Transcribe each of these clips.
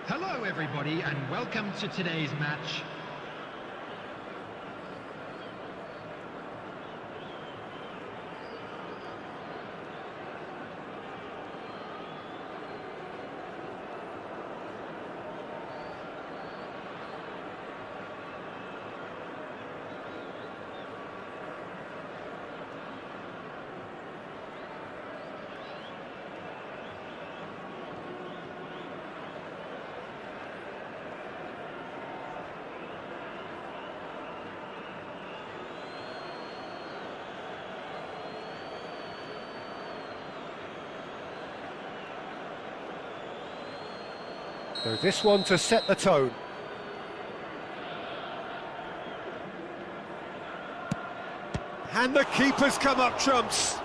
Hello everybody and welcome to today's match. So this one to set the tone. And the keeper's come up trumps.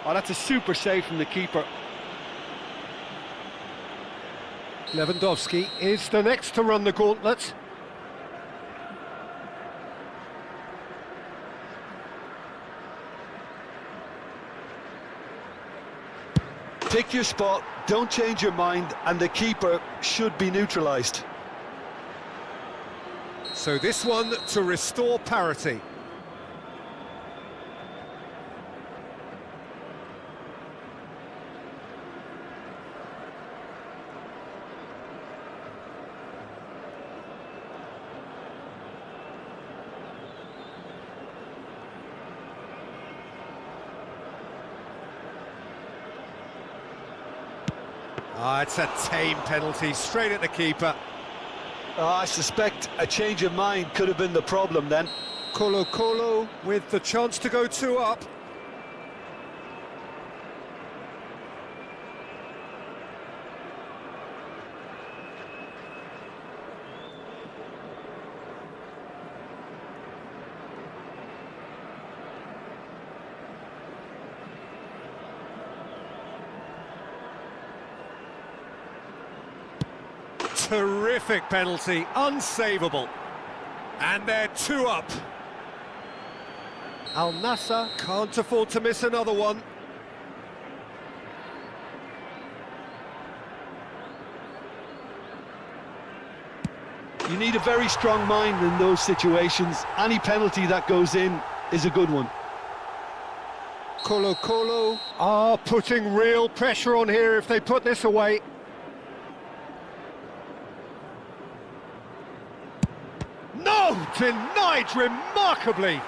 Oh, that's a super save from the keeper. Lewandowski is the next to run the gauntlet. Pick your spot, don't change your mind, and the keeper should be neutralised. So this one to restore parity. It's a tame penalty, straight at the keeper. I suspect a change of mind could have been the problem then. Colo with the chance to go 2 up. Terrific penalty, unsavable. And they're 2 up. Al Nassr can't afford to miss another one. You need a very strong mind in those situations. Any penalty that goes in is a good one. Colo are putting real pressure on here if they put this away. No! Denied remarkably!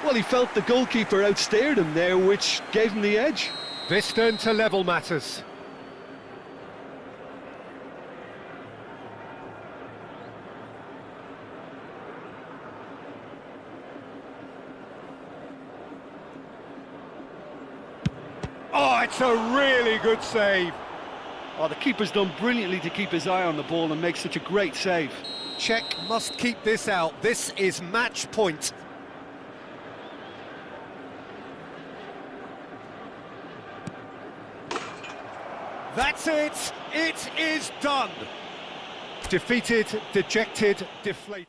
Well, he felt the goalkeeper outstared him there, which gave him the edge. This then to level matters. Oh, it's a really good save. Oh, the keeper's done brilliantly to keep his eye on the ball and make such a great save. Czech must keep this out. This is match point. That's it. It is done. Defeated, dejected, deflated.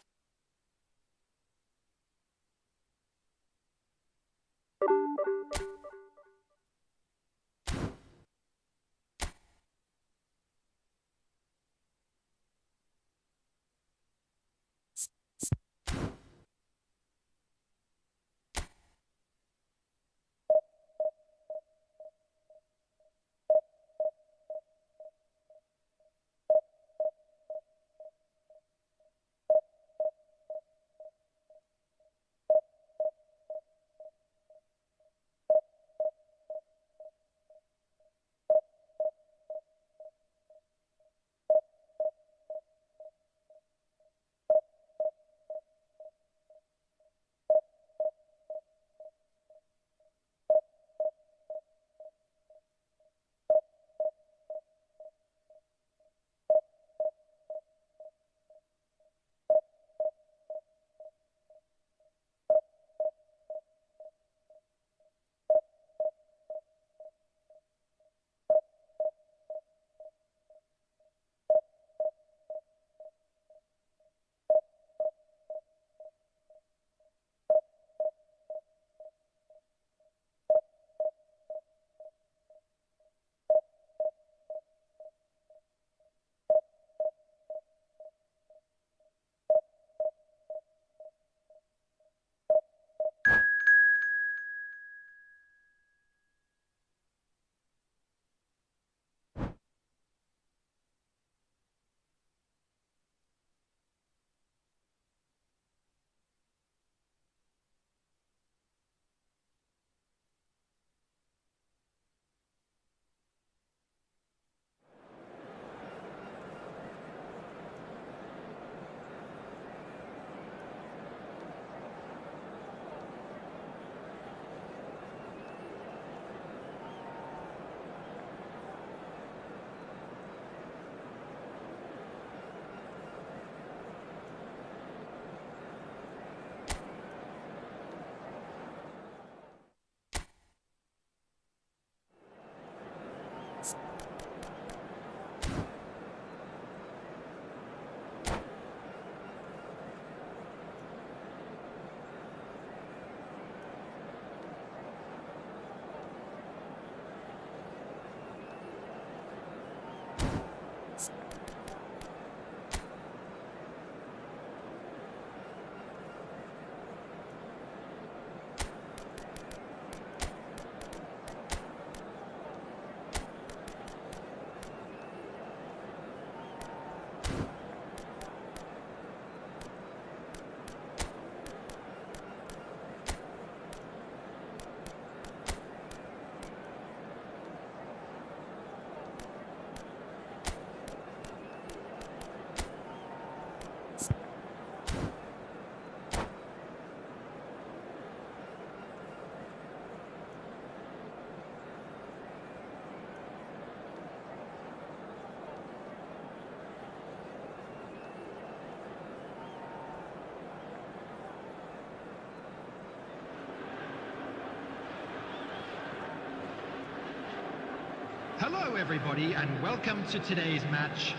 Hello everybody and welcome to today's match.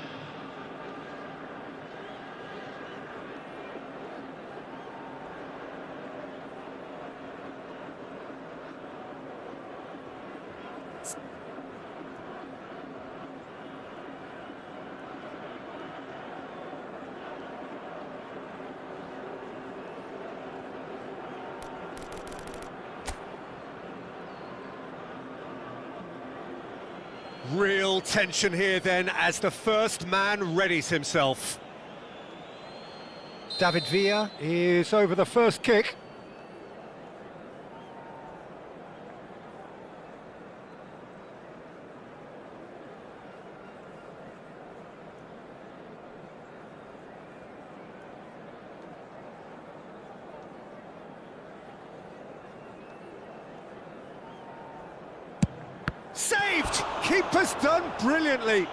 Real tension here then as the first man readies himself. David Villa is over the first kick. Saved! Keeper's done brilliantly.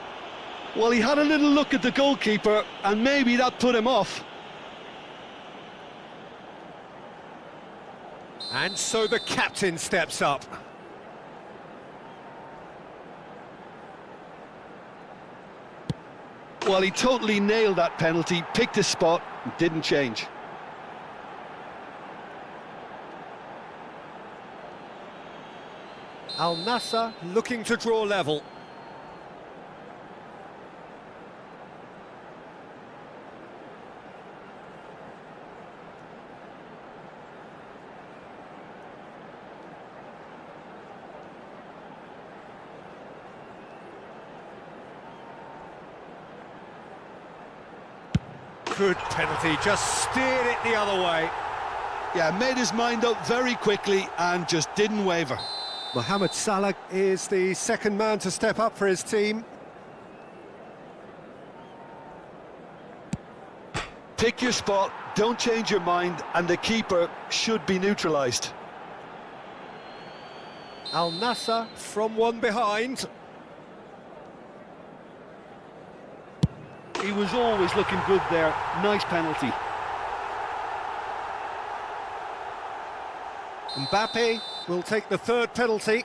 Well, he had a little look at the goalkeeper, and maybe that put him off. And so the captain steps up. Well, he totally nailed that penalty, picked his spot, and didn't change. Al Nassr looking to draw level. Good penalty, just steered it the other way. Yeah, made his mind up very quickly and just didn't waver. Mohamed Salah is the second man to step up for his team. Pick your spot, don't change your mind, and the keeper should be neutralised. Al Nassr from one behind. He was always looking good there. Nice penalty. Mbappe will take the third penalty.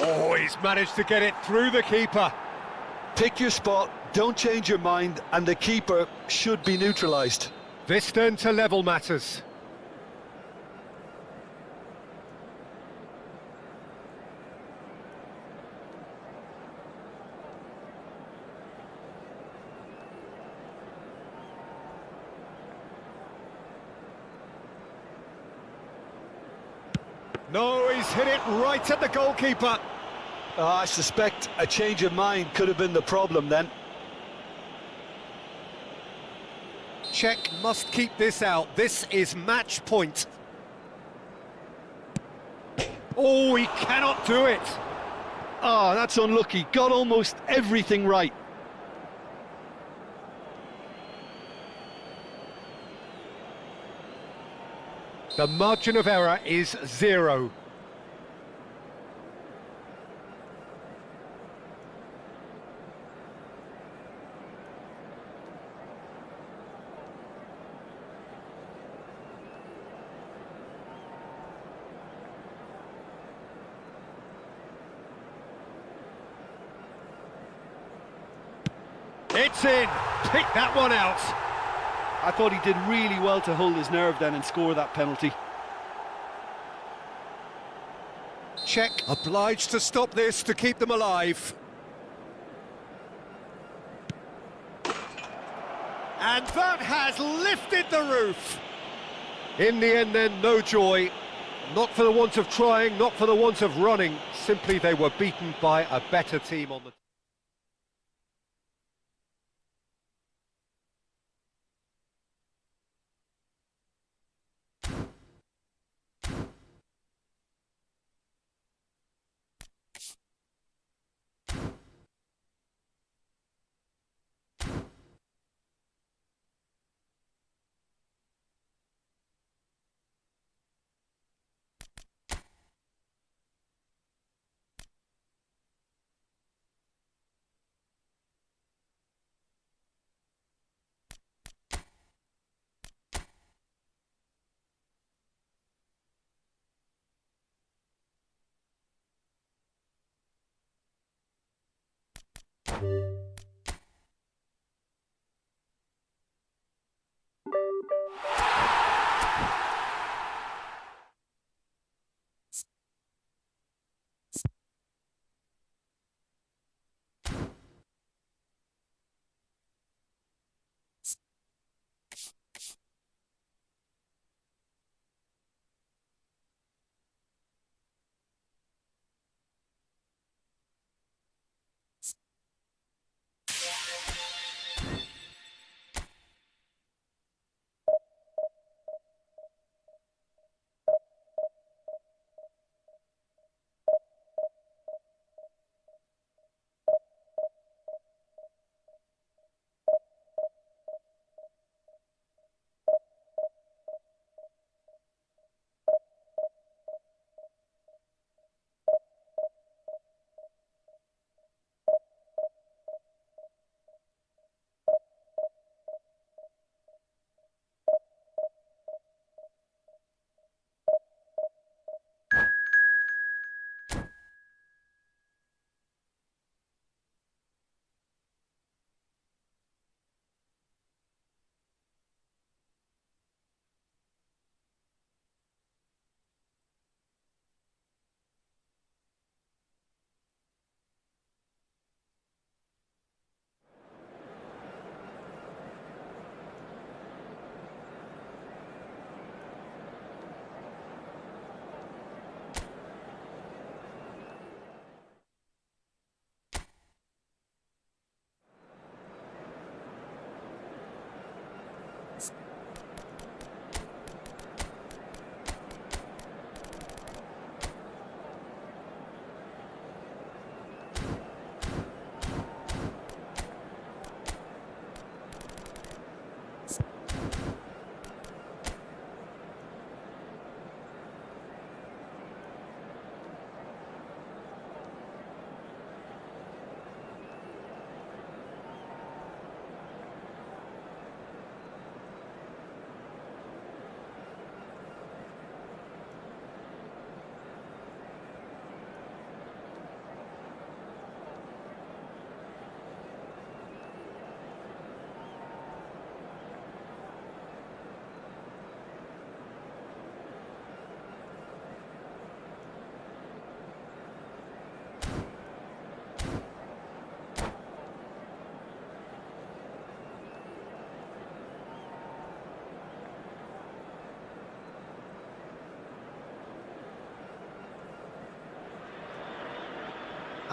Oh, he's managed to get it through the keeper. Pick your spot, don't change your mind, and the keeper should be neutralised. This then to level matters. No, he's hit it right at the goalkeeper. I suspect a change of mind could have been the problem then. Czech must keep this out. This is match point. Oh, he cannot do it. Oh, that's unlucky. Got almost everything right. The margin of error is 0. It's in. Pick that one out. I thought he did really well to hold his nerve then and score that penalty. Czech obliged to stop this to keep them alive. And that has lifted the roof. In the end then, no joy. Not for the want of trying, not for the want of running. Simply they were beaten by a better team on the...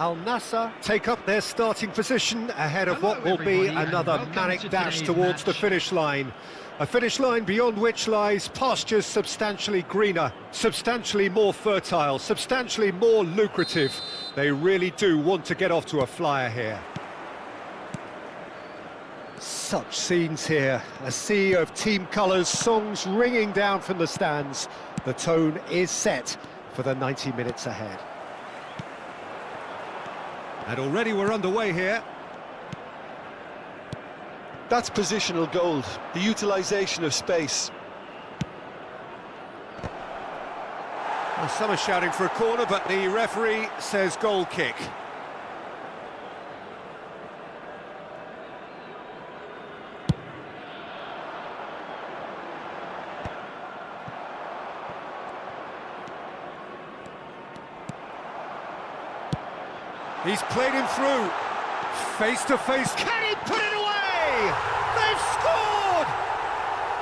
Al Nassr take up their starting position ahead of Hello what will be everybody, and another welcome manic to dash today's towards the match. finish line. A finish line beyond which lies pastures substantially greener, substantially more fertile, substantially more lucrative. They really do want to get off to a flyer here. Such scenes here, a sea of team colours, songs ringing down from the stands. The tone is set for the 90 minutes ahead. And already we're underway here. That's positional gold, the utilisation of space. Well, some are shouting for a corner, but the referee says goal kick. He's played him through. Face to face. Can he put it away? They've scored!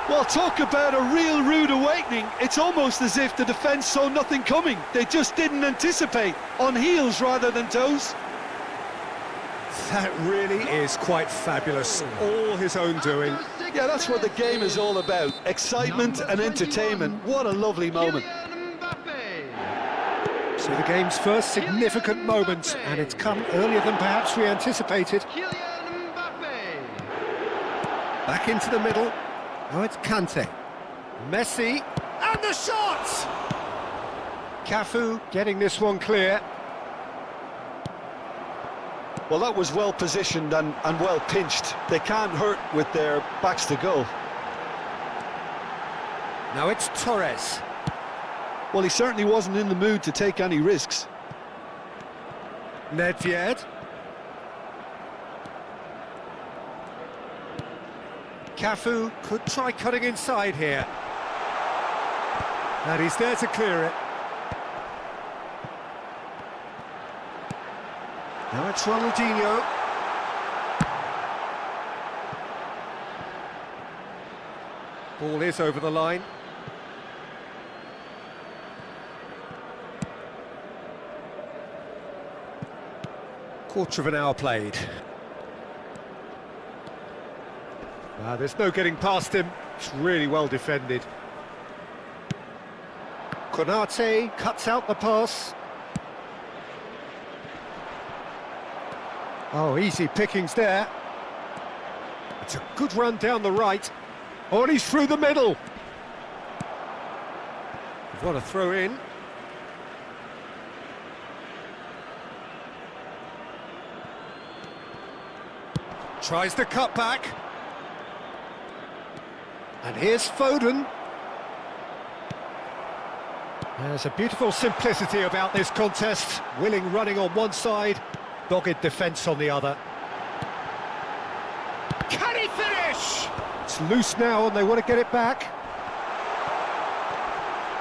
Well, talk about a real rude awakening. It's almost as if the defence saw nothing coming. They just didn't anticipate, on heels rather than toes. That really is quite fabulous. All his own doing. Yeah, that's what the game is all about. Excitement and entertainment. What a lovely moment. Kylian Mbappe. So the game's first significant moment, and it's come earlier than perhaps we anticipated. Kylian Mbappe. Back into the middle. Oh, it's Kante. Messi. And the shot! Cafu getting this one clear. Well, that was well positioned and well pinched. They can't hurt with their backs to goal. Now it's Torres. Well, he certainly wasn't in the mood to take any risks. Nedved. Cafu could try cutting inside here. And he's there to clear it. Now it's Ronaldinho. Ball is over the line. Quarter of an hour played. There's no getting past him. It's really well defended. Konate cuts out the pass. Oh, easy pickings there. It's a good run down the right. Oh, and he's through the middle. What a throw in. Tries the cut back. And here's Foden. There's a beautiful simplicity about this contest. Willing running on one side, dogged defence on the other. Can he finish? It's loose now and they want to get it back.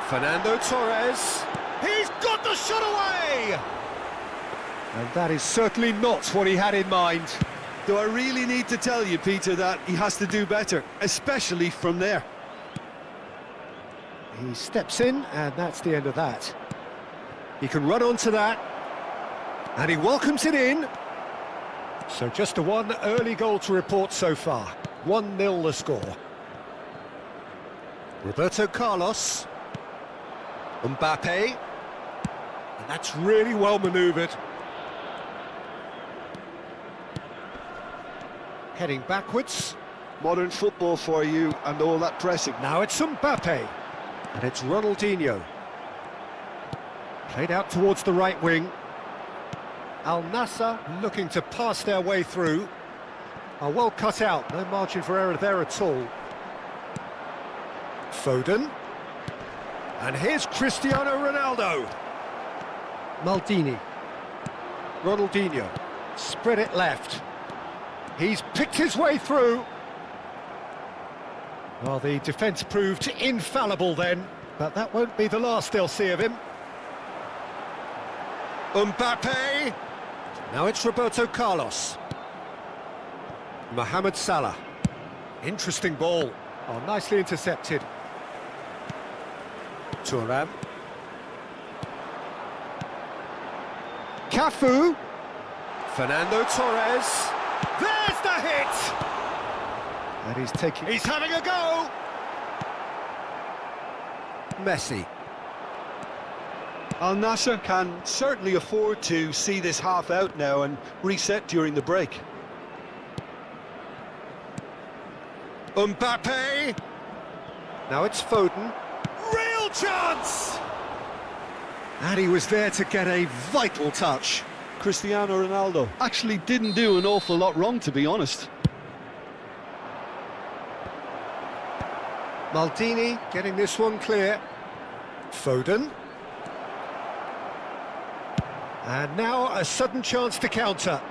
Fernando Torres. He's got the shot away! And that is certainly not what he had in mind. Do I really need to tell you, Peter, that he has to do better, especially from there? He steps in, and that's the end of that. He can run onto that, and he welcomes it in. So just a one early goal to report so far. 1-0 the score. Roberto Carlos. Mbappe. And that's really well manoeuvred. Heading backwards. Modern football for you and all that pressing. Now it's Mbappe. And it's Ronaldinho. Played out towards the right wing. Al Nassr looking to pass their way through. Are well cut out, no margin for error there at all. Foden. And here's Cristiano Ronaldo. Maldini. Ronaldinho. Spread it left. He's picked his way through. Well, the defence proved infallible then, but that won't be the last they'll see of him. Mbappe. Now it's Roberto Carlos. Mohamed Salah. Interesting ball. Oh, nicely intercepted. Thuram. Cafu. Fernando Torres. There's the hit! And he's having a go! Messi. Al Nassr can certainly afford to see this half out now and reset during the break. Mbappe! Now it's Foden. Real chance! And he was there to get a vital touch. Cristiano Ronaldo actually didn't do an awful lot wrong, to be honest. Maldini getting this one clear. Foden. And now a sudden chance to counter.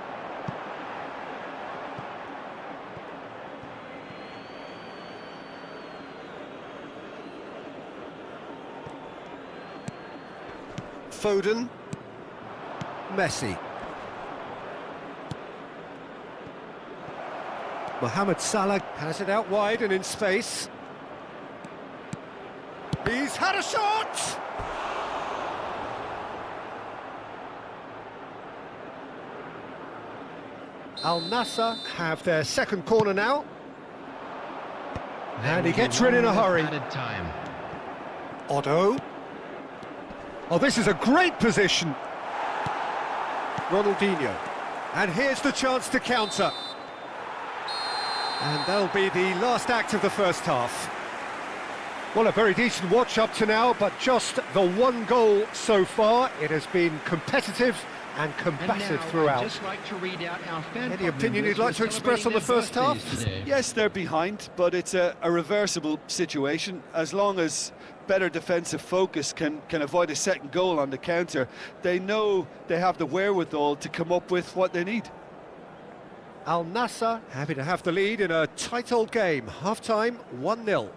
Foden. Messi. Mohamed Salah has it out wide and in space. He's had a shot! Al Nassr have their second corner now. And he gets rid in a hurry. Otto. Oh, this is a great position. Ronaldinho. And here's the chance to counter. And that'll be the last act of the first half. Well, a very decent watch up to now, but just the one goal so far. It has been competitive and combative throughout. I'd just like to read out our fan Any opinion you'd like to express on the first half? Yes, they're behind, but it's a reversible situation. As long as better defensive focus can avoid a second goal on the counter, they know they have the wherewithal to come up with what they need. Al Nassr happy to have the lead in a tight old game. Half-time, 1-0.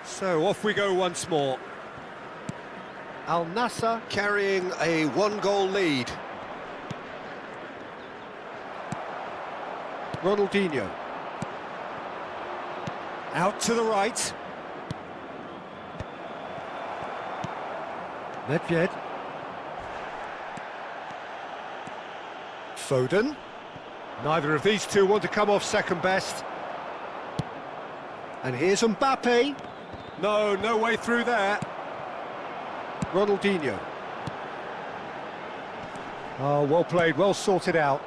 So off we go once more. Al Nassr carrying a one-goal lead. Ronaldinho. Out to the right. Nedved. Foden. Neither of these two want to come off second best. And here's Mbappe. No way through there. Ronaldinho. Oh, well played, well sorted out.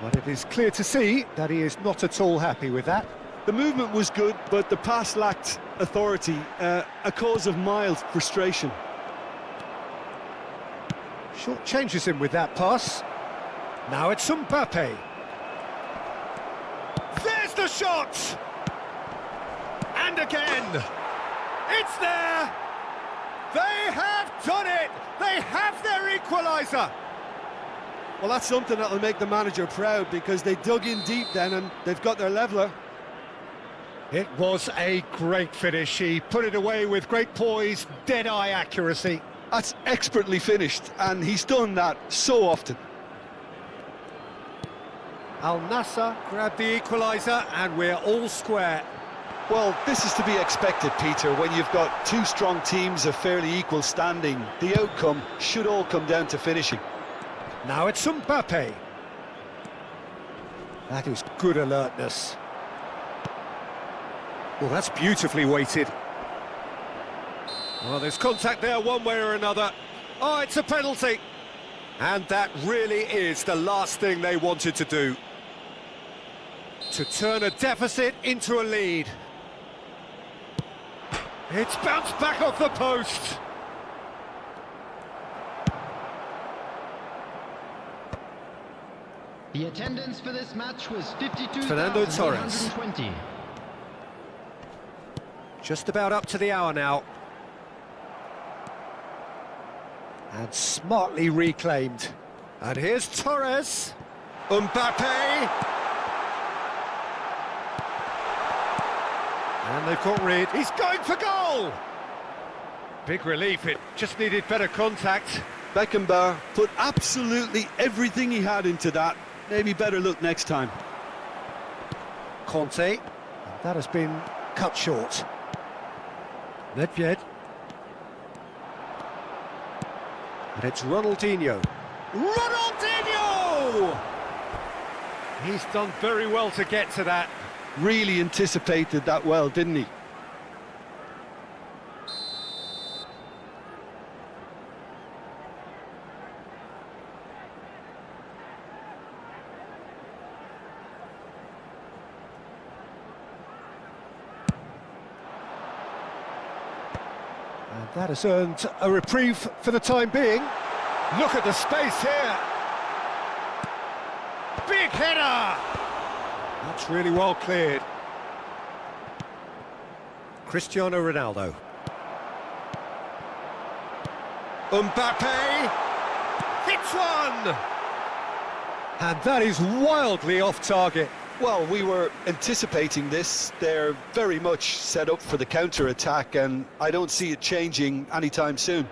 But it is clear to see that he is not at all happy with that. The movement was good, but the pass lacked authority, a cause of mild frustration. Short changes him with that pass. Now it's Mbappe. There's the shot! And again! It's there! They have done it! They have their equaliser! Well, that's something that'll make the manager proud, because they dug in deep then and they've got their leveller. It was a great finish. He put it away with great poise, dead-eye accuracy. That's expertly finished, and he's done that so often. Al Nassr grabbed the equaliser, and we're all square. Well, this is to be expected, Peter, when you've got two strong teams of fairly equal standing. The outcome should all come down to finishing. Now it's Mbappe. That is good alertness. Well, that's beautifully weighted. Well, there's contact there one way or another. Oh, it's a penalty. And that really is the last thing they wanted to do. To turn a deficit into a lead. It's bounced back off the post. The attendance for this match was Fernando Torres. 52,120. Just about up to the hour now. And smartly reclaimed. And here's Torres. Mbappe. And they've got rid. He's going for goal! Big relief, it just needed better contact. Beckenbauer put absolutely everything he had into that. Maybe better luck next time. Conte. That has been cut short. Nedved. And it's Ronaldinho. Ronaldinho! He's done very well to get to that. Really anticipated that well, didn't he? And that has earned a reprieve for the time being. Look at the space here. Big header! That's really well cleared. Cristiano Ronaldo. Mbappe hits one! And that is wildly off target. Well, we were anticipating this. They're very much set up for the counter-attack, and I don't see it changing anytime soon.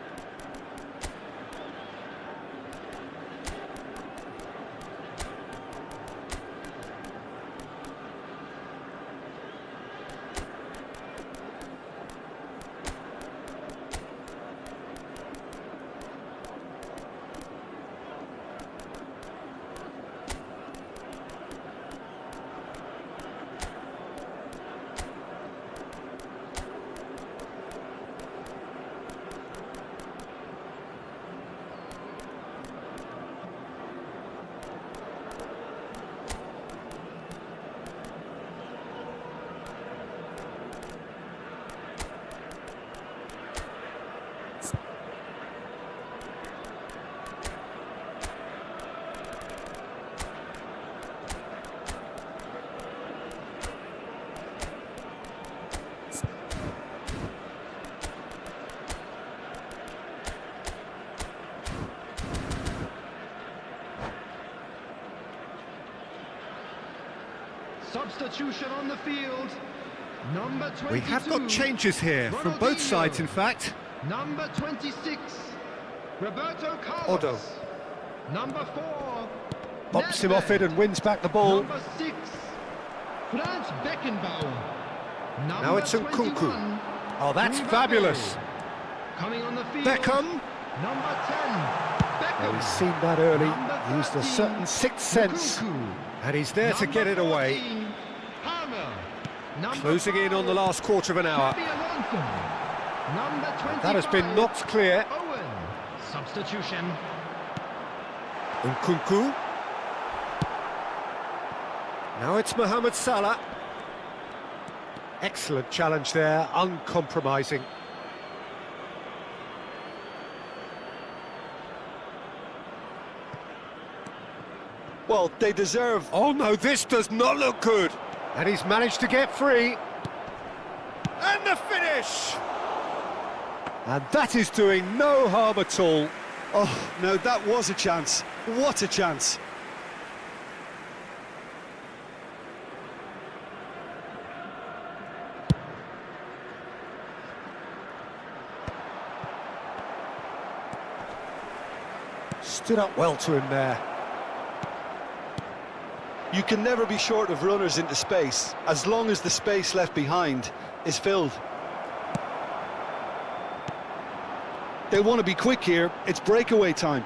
substitution on the field. Number 22. We have got changes here from both sides, in fact. Number 26, Roberto Carlos. Odo Number 4, bumps him off it and wins back the ball. Number 6, Franz Beckenbauer. Now it's Nkunku. 21, Oh, that's Mbappe. fabulous. Coming on the field. Beckham. Number 10, Beckham. Well, he's seen that early, Number used a 13, certain sixth sense, Nkunku. and he's there to get it Number away. 14, Palmer. Number Closing in on the 5, last quarter of an hour. Xabi Alonso. Number 25, That has been knocked clear. Owen. Substitution. Nkunku. Now it's Mohamed Salah. Excellent challenge there, uncompromising. Well, they deserve... Oh no, this does not look good. And he's managed to get free. And the finish! And that is doing no harm at all. Oh, no, that was a chance. What a chance. Stood up well to him there. You can never be short of runners into space, as long as the space left behind is filled. They want to be quick here, it's breakaway time.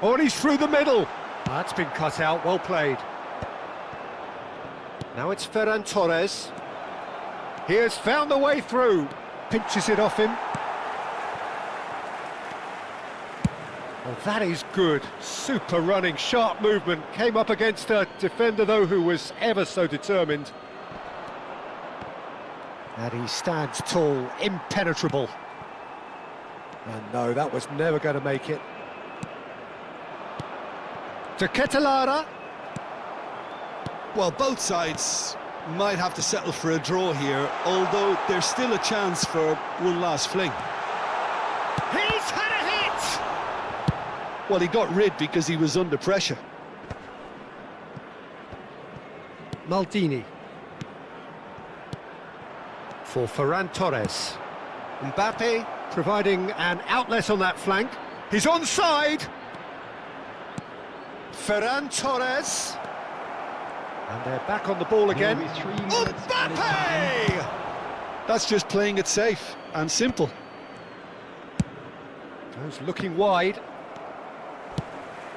Oh, and he's through the middle. That's been cut out, well played. Now it's Ferran Torres. He has found the way through. Pinches it off him. Oh, that is good. Super running, sharp movement. Came up against a defender, though, who was ever so determined. And he stands tall, impenetrable. And no, that was never going to make it. To Ketelara. Well, both sides might have to settle for a draw here, although there's still a chance for one last fling. He's had a hit! Well, he got rid because he was under pressure. Maldini. For Ferran Torres. Mbappe providing an outlet on that flank. He's onside! Ferran Torres. And they're back on the ball again. Maybe 3 minutes at a time. Mbappe! That's just playing it safe and simple. Goes looking wide.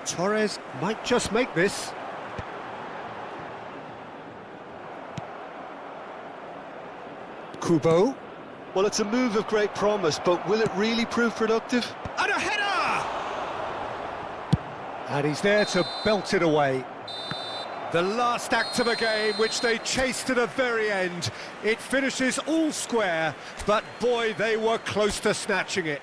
Torres might just make this. Kubo. Well, it's a move of great promise, but will it really prove productive? And a header! And he's there to belt it away. The last act of a game, which they chased to the very end. It finishes all square, but boy, they were close to snatching it.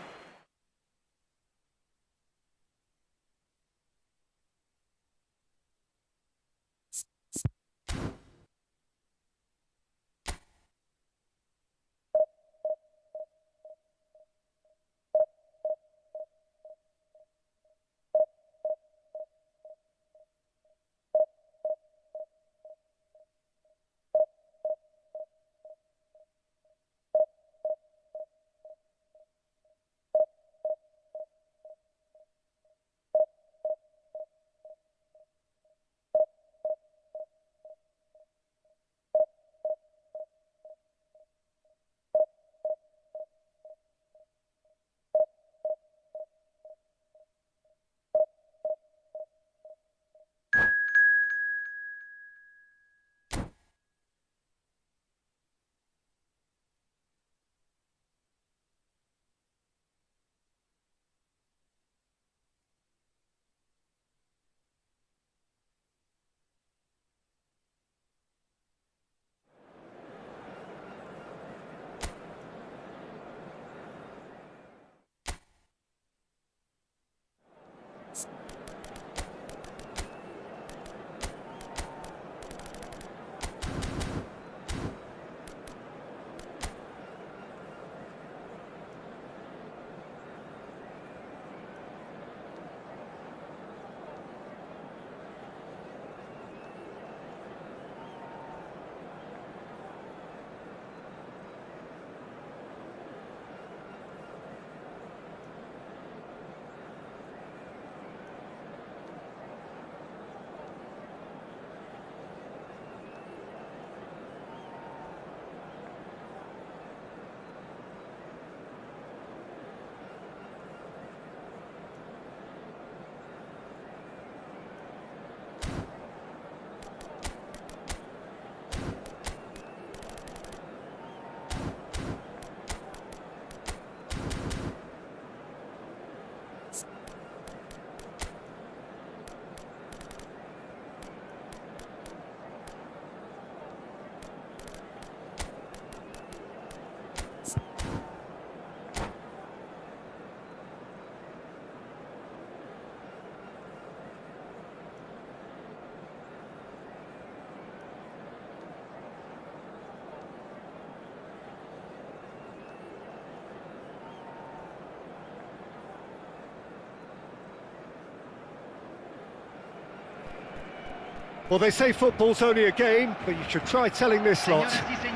Well, they say football's only a game, but you should try telling this lot.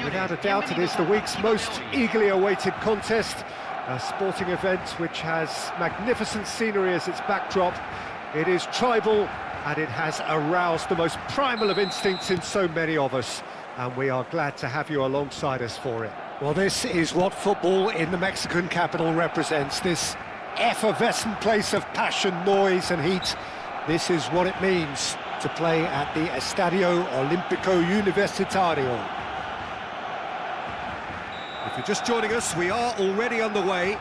Without a doubt, it is the week's most eagerly awaited contest. A sporting event which has magnificent scenery as its backdrop. It is tribal, and it has aroused the most primal of instincts in so many of us. And we are glad to have you alongside us for it. Well, this is what football in the Mexican capital represents. This effervescent place of passion, noise and heat. This is what it means to play at the Estadio Olímpico Universitario. If you're just joining us, we are already underway.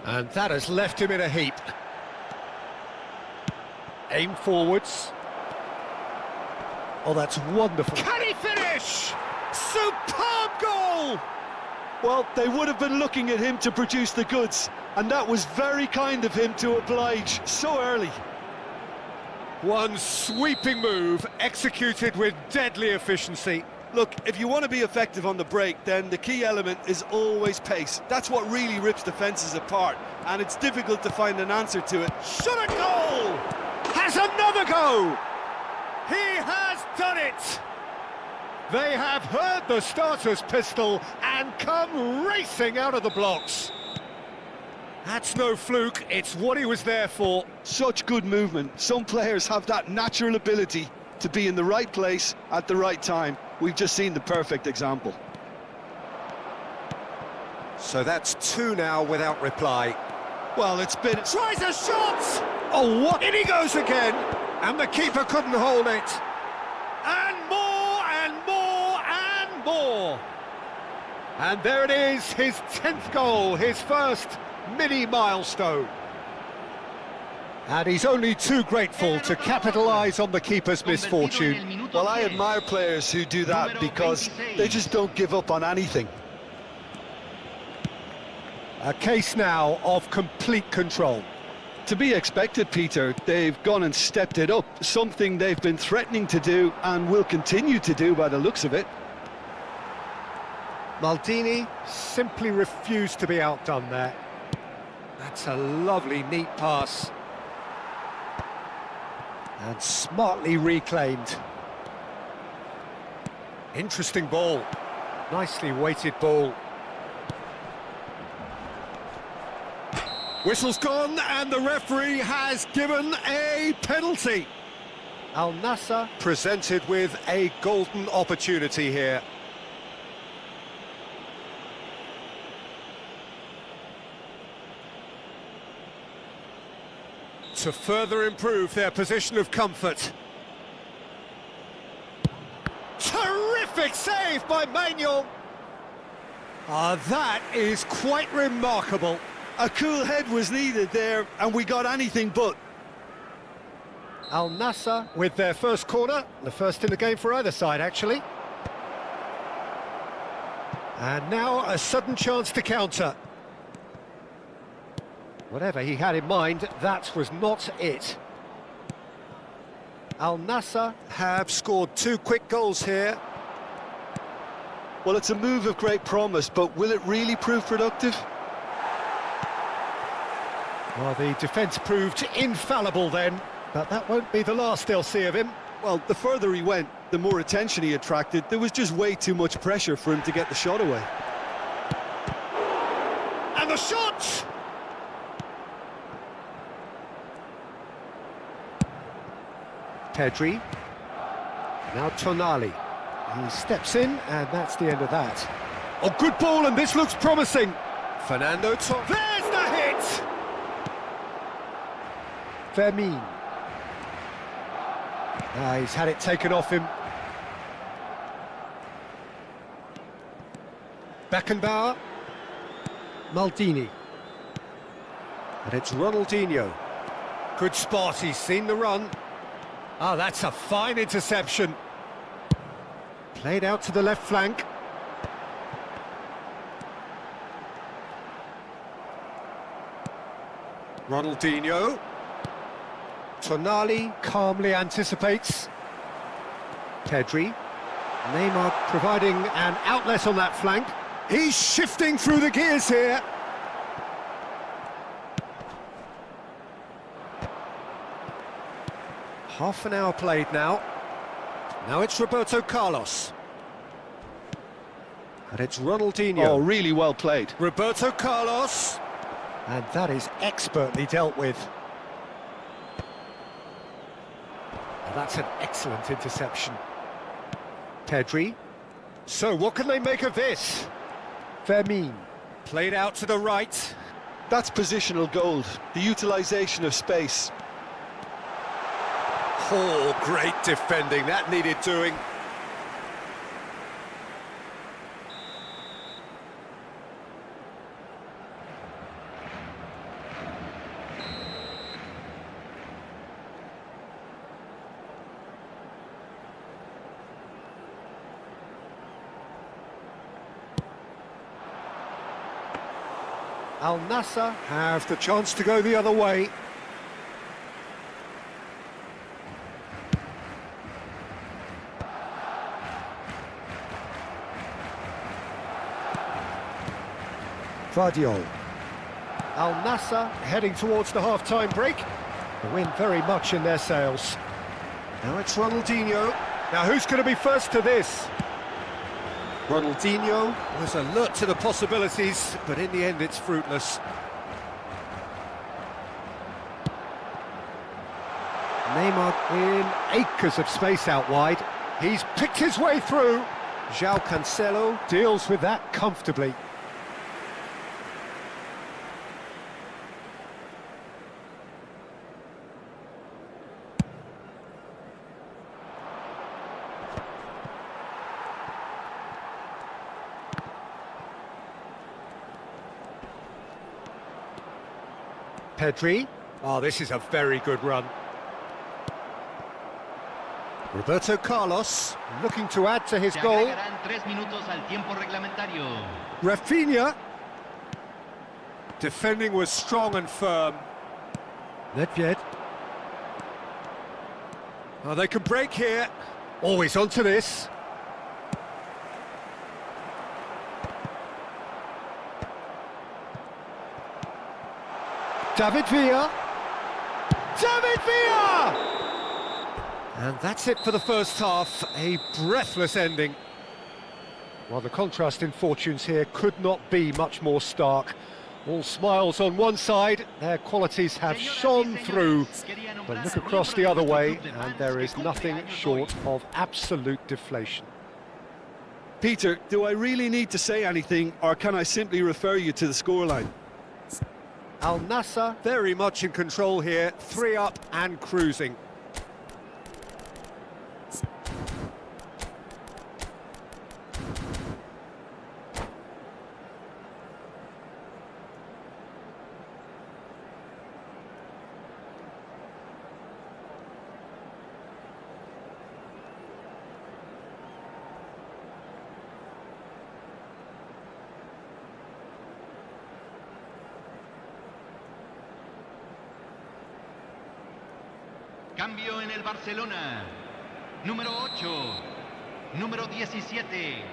And that has left him in a heap. Aim forwards. Oh, that's wonderful. Can he finish? Superb goal! Well, they would have been looking at him to produce the goods, and that was very kind of him to oblige so early. One sweeping move, executed with deadly efficiency. Look, if you want to be effective on the break, then the key element is always pace. That's what really rips defences apart, and it's difficult to find an answer to it. Shot a goal! Has another go! He has done it! They have heard the starter's pistol and come racing out of the blocks. That's no fluke, it's what he was there for. Such good movement. Some players have that natural ability to be in the right place at the right time. We've just seen the perfect example. So that's two now without reply. Well, it's been... Tries a shot! Oh, what? In he goes again! And the keeper couldn't hold it. And more, and more, and more! And there it is, his 10th goal, his first mini milestone. And he's only too grateful to capitalise on the keeper's misfortune. Well, I admire players who do that because they just don't give up on anything. A case now of complete control. To be expected, Peter. They've gone and stepped it up, something they've been threatening to do and will continue to do by the looks of it. Maldini simply refused to be outdone there. That's a lovely, neat pass. And smartly reclaimed. Interesting ball. Nicely weighted ball. Whistle's gone and the referee has given a penalty. Al Nassr presented with a golden opportunity here. To further improve their position of comfort. Terrific save by Manuel. That is quite remarkable. A cool head was needed there, and we got anything but. Al Nassr with their first corner, the first in the game for either side, actually. And now a sudden chance to counter. Whatever he had in mind, that was not it. Al Nassr have scored two quick goals here. Well, it's a move of great promise, but will it really prove productive? Well, the defence proved infallible then, but that won't be the last they'll see of him. Well, the further he went, the more attention he attracted. There was just way too much pressure for him to get the shot away. And the shot! Pedri. Now Tonali. He steps in, and that's the end of that. Oh, good ball, and this looks promising. Fernando Torres. There's the hit! Fermin. He's had it taken off him. Beckenbauer. Maldini. And it's Ronaldinho. Good spot, he's seen the run. Ah, that's a fine interception. Played out to the left flank. Ronaldinho. Tonali calmly anticipates. Pedri. Neymar providing an outlet on that flank. He's shifting through the gears here. Half an hour played now. Now it's Roberto Carlos. And it's Ronaldinho. Oh, really well played. Roberto Carlos. And that is expertly dealt with. And that's an excellent interception. Pedri. So what can they make of this? Fermin. Played out to the right. That's positional gold, the utilisation of space. Oh, great defending. That needed doing. Al Nassr have the chance to go the other way. Vardiol. Al Nassr heading towards the half-time break. The wind very much in their sails. Now it's Ronaldinho. Now who's going to be first to this? Ronaldinho was alert to the possibilities, but in the end it's fruitless. Neymar in acres of space out wide. He's picked his way through. João Cancelo deals with that comfortably. Pedri. Oh, this is a very good run. Roberto Carlos looking to add to his goal. Rafinha. Defending was strong and firm. Nedved. Oh, they can break here. Always onto this. David Villa. David Villa! And that's it for the first half, a breathless ending. Well, the contrast in fortunes here could not be much more stark. All smiles on one side, their qualities have shone through. But look across the other way, and there is nothing short of absolute deflation. Peter, do I really need to say anything, or can I simply refer you to the scoreline? Al Nassr very much in control here, 3 up and cruising. Cambio en el Barcelona. Número 8. Número 17.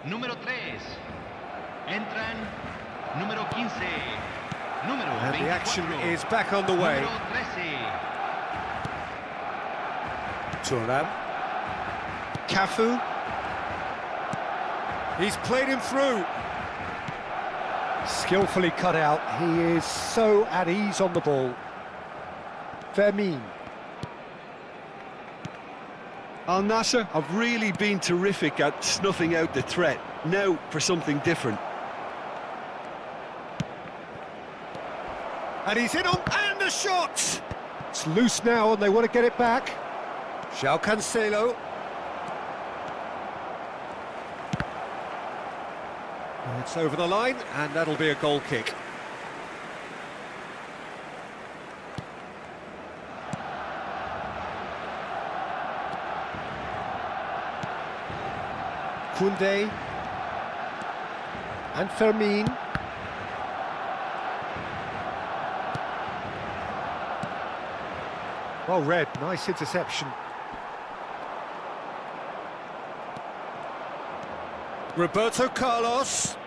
Número 3. Entran número 15. Número And 24. the action is back on the way. Número 13. Thuram. Cafu. He's played him through. Skillfully cut out. He is so at ease on the ball. Fermin. Al Nassr have really been terrific at snuffing out the threat. Now for something different. And he's in on, and the shot! It's loose now and they want to get it back. João Cancelo. It's over the line, and that'll be a goal kick. Koundé. And Fermin. Well read, nice interception. Roberto Carlos.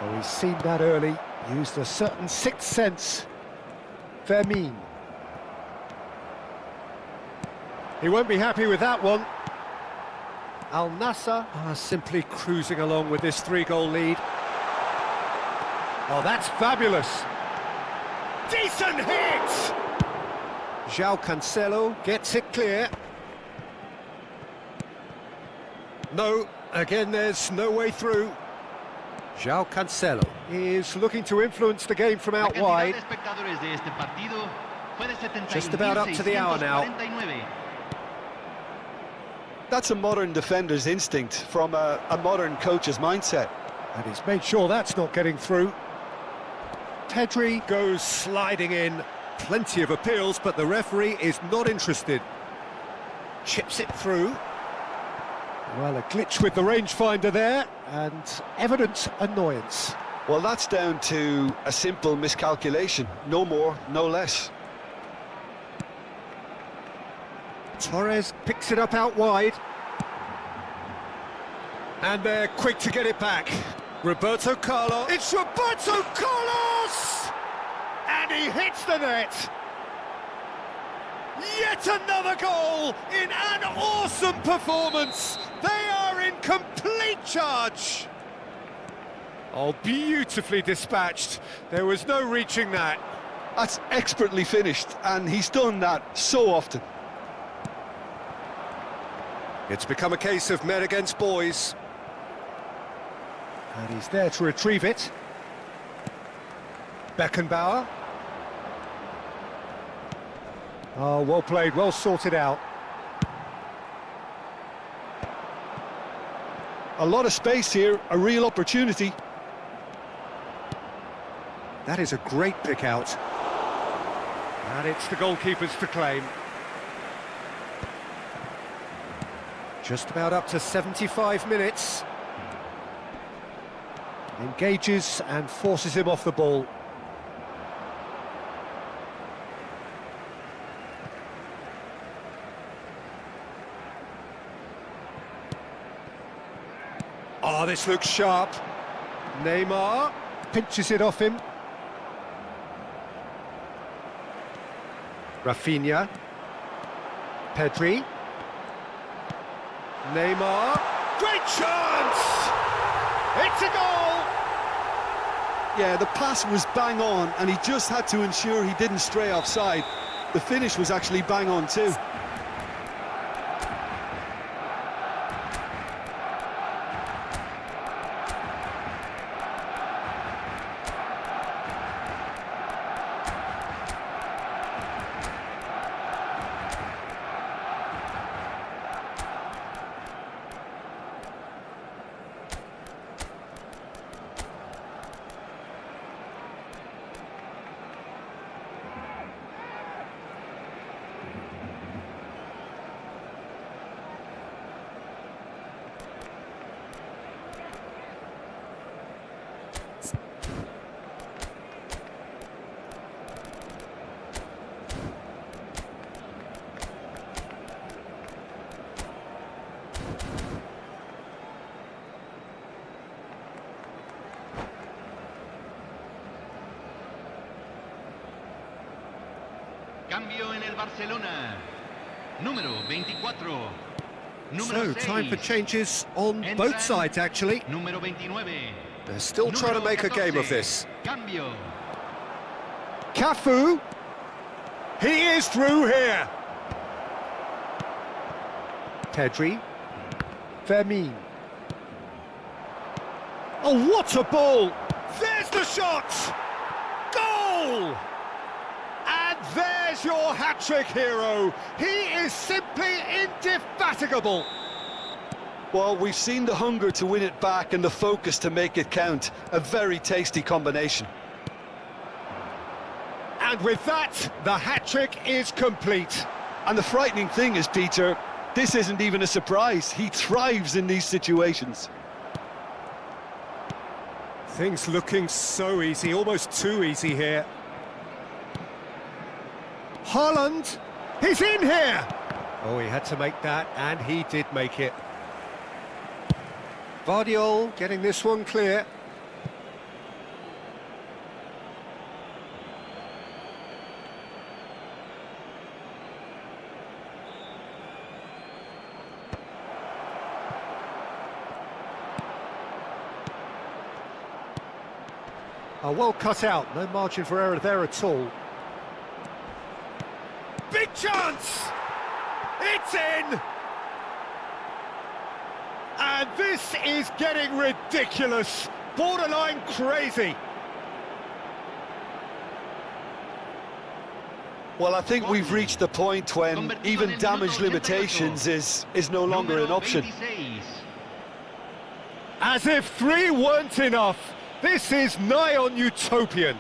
Oh, he's seen that early, used a certain sixth sense. Fermin. He won't be happy with that one. Al Nassr are simply cruising along with this 3-goal lead. Oh, that's fabulous. Decent hit! João Cancelo gets it clear. No, again there's no way through. João Cancelo is looking to influence the game from out wide. Just about up to the hour now. That's a modern defender's instinct from a modern coach's mindset. And he's made sure that's not getting through. Pedri goes sliding in. Plenty of appeals, but the referee is not interested. Chips it through. Well, a glitch with the rangefinder there, and evident annoyance. Well, that's down to a simple miscalculation. No more, no less. Torres picks it up out wide. And they're quick to get it back. Roberto Carlos. It's Roberto Carlos! And he hits the net. Yet another goal in an awesome performance. They are in complete charge. Oh, beautifully dispatched. There was no reaching that. That's expertly finished, and he's done that so often. It's become a case of men against boys. And he's there to retrieve it. Beckenbauer. Oh, well played, well sorted out. A lot of space here, a real opportunity. That is a great pick out. And it's the goalkeepers to claim. Just about up to 75 minutes. Engages and forces him off the ball. Oh, this looks sharp. Neymar pinches it off him. Rafinha. Pedri. Neymar. Great chance! It's a goal! Yeah, the pass was bang on, and he just had to ensure he didn't stray offside. The finish was actually bang on too. Cambio en el Barcelona. Número 24. So, time for changes on both sides, actually. Número 29. They're still trying to make a game of this. Cambio. Cafu. He is through here. Pedri. Fermin. Oh, what a ball! There's the shot! Goal! And there's your hat-trick hero. He is simply indefatigable. Well, we've seen the hunger to win it back and the focus to make it count. A very tasty combination. And with that, the hat-trick is complete. And the frightening thing is, Peter, this isn't even a surprise. He thrives in these situations. Things looking so easy, almost too easy here. Haaland, he's in here! Oh, he had to make that, and he did make it. Vardiol getting this one clear. Oh, well cut out, no margin for error there at all. Big chance! It's in! And this is getting ridiculous, borderline crazy. Well, I think we've reached the point when even damage limitations is no longer an option. As if 3 weren't enough, this is nigh on utopian.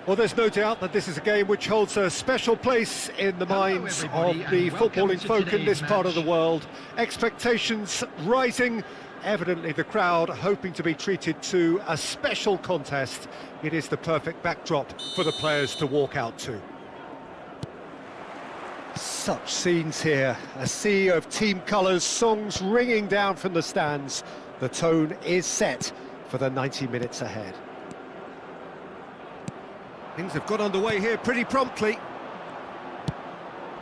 Well, there's no doubt that this is a game which holds a special place in the minds of the footballing folk in this part of the world. Expectations rising Evidently the crowd hoping to be treated to a special contest. It is the perfect backdrop for the players to walk out to. Such scenes here, a sea of team colours, songs ringing down from the stands. The tone is set for the 90 minutes ahead. Things have got underway here pretty promptly.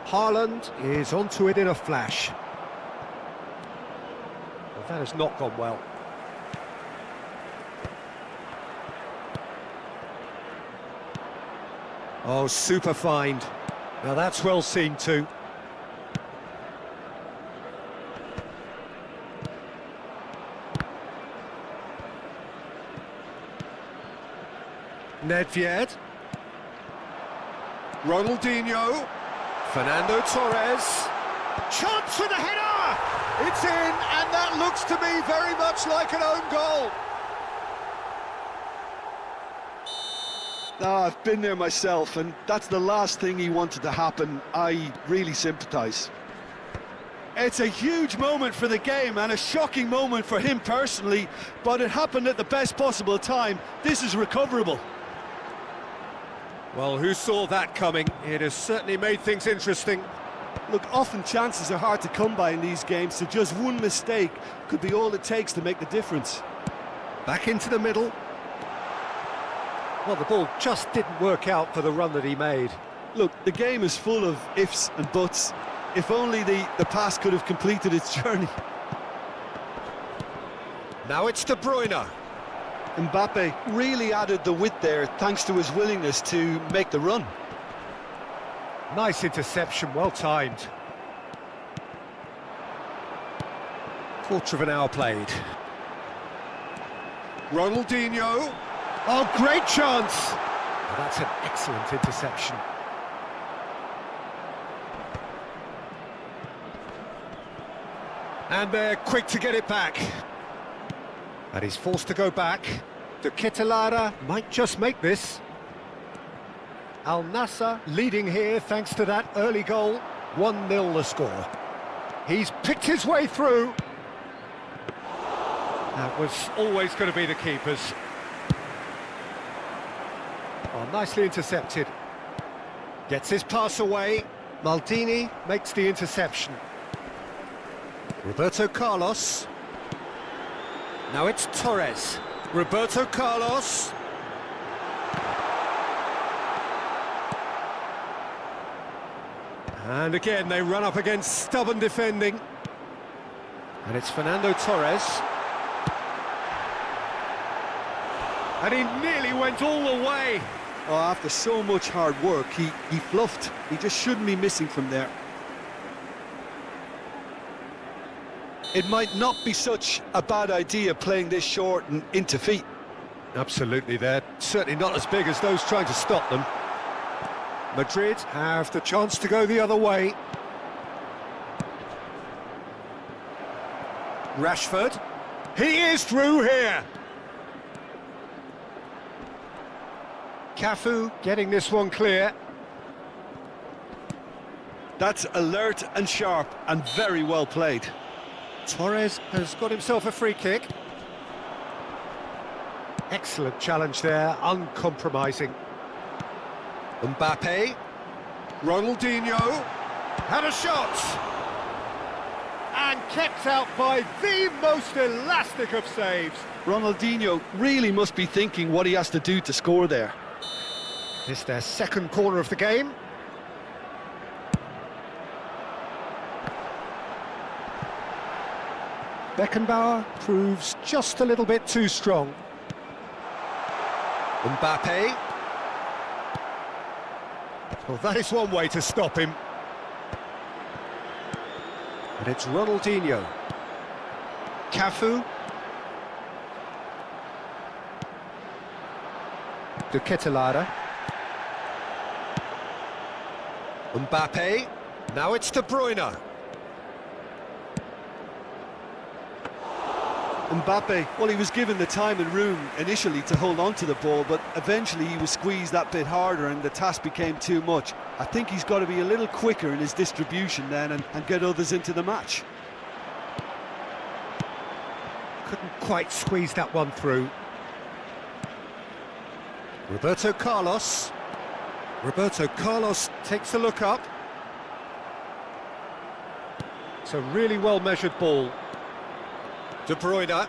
Haaland is onto it in a flash. Well, that has not gone well. Oh, super find. Now that's well seen too. Nedved. Ronaldinho. Fernando Torres. Chance for the header! It's in, and that looks to me very much like an own goal. Ah, I've been there myself, and that's the last thing he wanted to happen. I really sympathise. It's a huge moment for the game and a shocking moment for him personally, but it happened at the best possible time. This is recoverable. Well, who saw that coming? It has certainly made things interesting. Look, often chances are hard to come by in these games, so just one mistake could be all it takes to make the difference. Back into the middle. Well, the ball just didn't work out for the run that he made. Look, the game is full of ifs and buts. If only the pass could have completed its journey. Now it's De Bruyne. Mbappe really added the width there thanks to his willingness to make the run. Nice interception, well timed. Quarter of an hour played. Ronaldinho. Oh, great chance! Well, that's an excellent interception. And they're quick to get it back. And he's forced to go back. De Ketelaere might just make this. Al Nassr leading here thanks to that early goal. 1-0 the score. He's picked his way through. That was always going to be the keeper's. Oh, nicely intercepted. Gets his pass away. Maldini makes the interception. Roberto Carlos. Now it's Torres. Roberto Carlos. And again, they run up against stubborn defending. And it's Fernando Torres. And he nearly went all the way. Oh, after so much hard work, he fluffed. He just shouldn't be missing from there. It might not be such a bad idea playing this short and into feet. Absolutely, they're certainly not as big as those trying to stop them. Madrid have the chance to go the other way. Rashford. He is through here. Cafu getting this one clear. That's alert and sharp and very well played. Torres has got himself a free kick. Excellent challenge there, uncompromising. Mbappe. Ronaldinho. Had a shot. And kept out by the most elastic of saves. Ronaldinho really must be thinking what he has to do to score there. This is their second corner of the game. Beckenbauer proves just a little bit too strong. Mbappe. Well, that is one way to stop him. And it's Ronaldinho. Cafu. De Ketelaere. Mbappe. Now it's De Bruyne. Mbappe, well, he was given the time and room initially to hold on to the ball, but eventually he was squeezed that bit harder and the task became too much. I think he's got to be a little quicker in his distribution then and get others into the match. Couldn't quite squeeze that one through. Roberto Carlos. Roberto Carlos takes a look up. It's a really well-measured ball. De Bruyne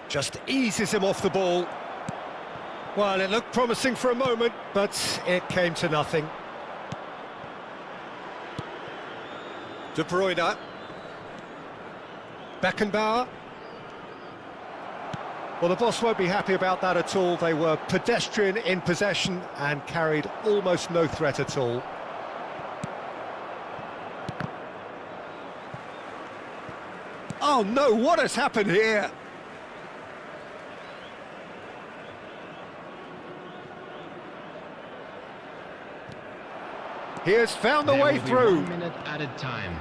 just eases him off the ball. Well, it looked promising for a moment, but it came to nothing. De Bruyne. Beckenbauer. Well, the boss won't be happy about that at all. They were pedestrian in possession and carried almost no threat at all. Oh no, what has happened here? He has found the way through. 1 minute added time.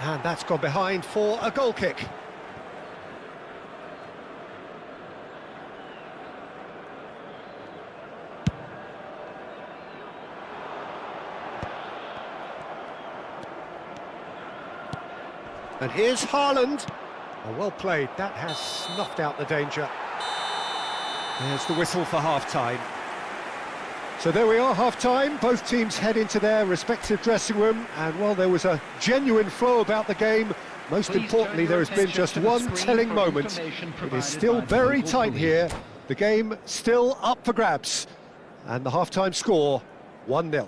And that's gone behind for a goal kick. And here's Haaland. Oh, well played. That has snuffed out the danger. There's the whistle for half-time. So there we are, half-time. Both teams head into their respective dressing room, and while there was a genuine flow about the game, most importantly, there has been just one telling moment. It is still very tight here. The game still up for grabs. And the half-time score, 1-0.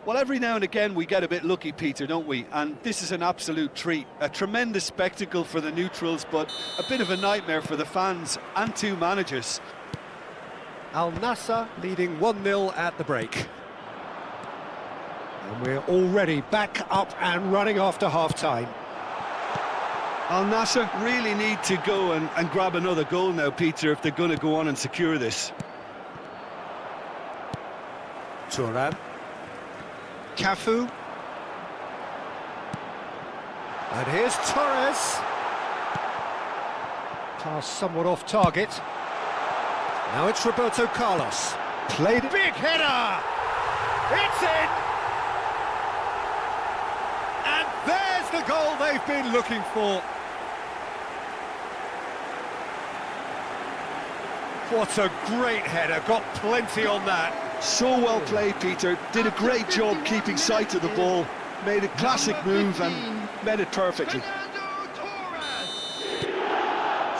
Well, every now and again we get a bit lucky, Peter, don't we? And this is an absolute treat. A tremendous spectacle for the neutrals, but a bit of a nightmare for the fans and two managers. Al Nassr leading 1-0 at the break. And we're already back up and running after half-time. Al Nassr really need to go and grab another goal now, Peter, if they're going to go on and secure this. Thuram. Cafu. And here's Torres. Pass somewhat off target. Now it's Roberto Carlos. Played it. Big header! It's in! And there's the goal they've been looking for. What a great header, got plenty on that. So well played, Peter. Did a great job keeping sight of the ball. Made a classic move and made it perfectly.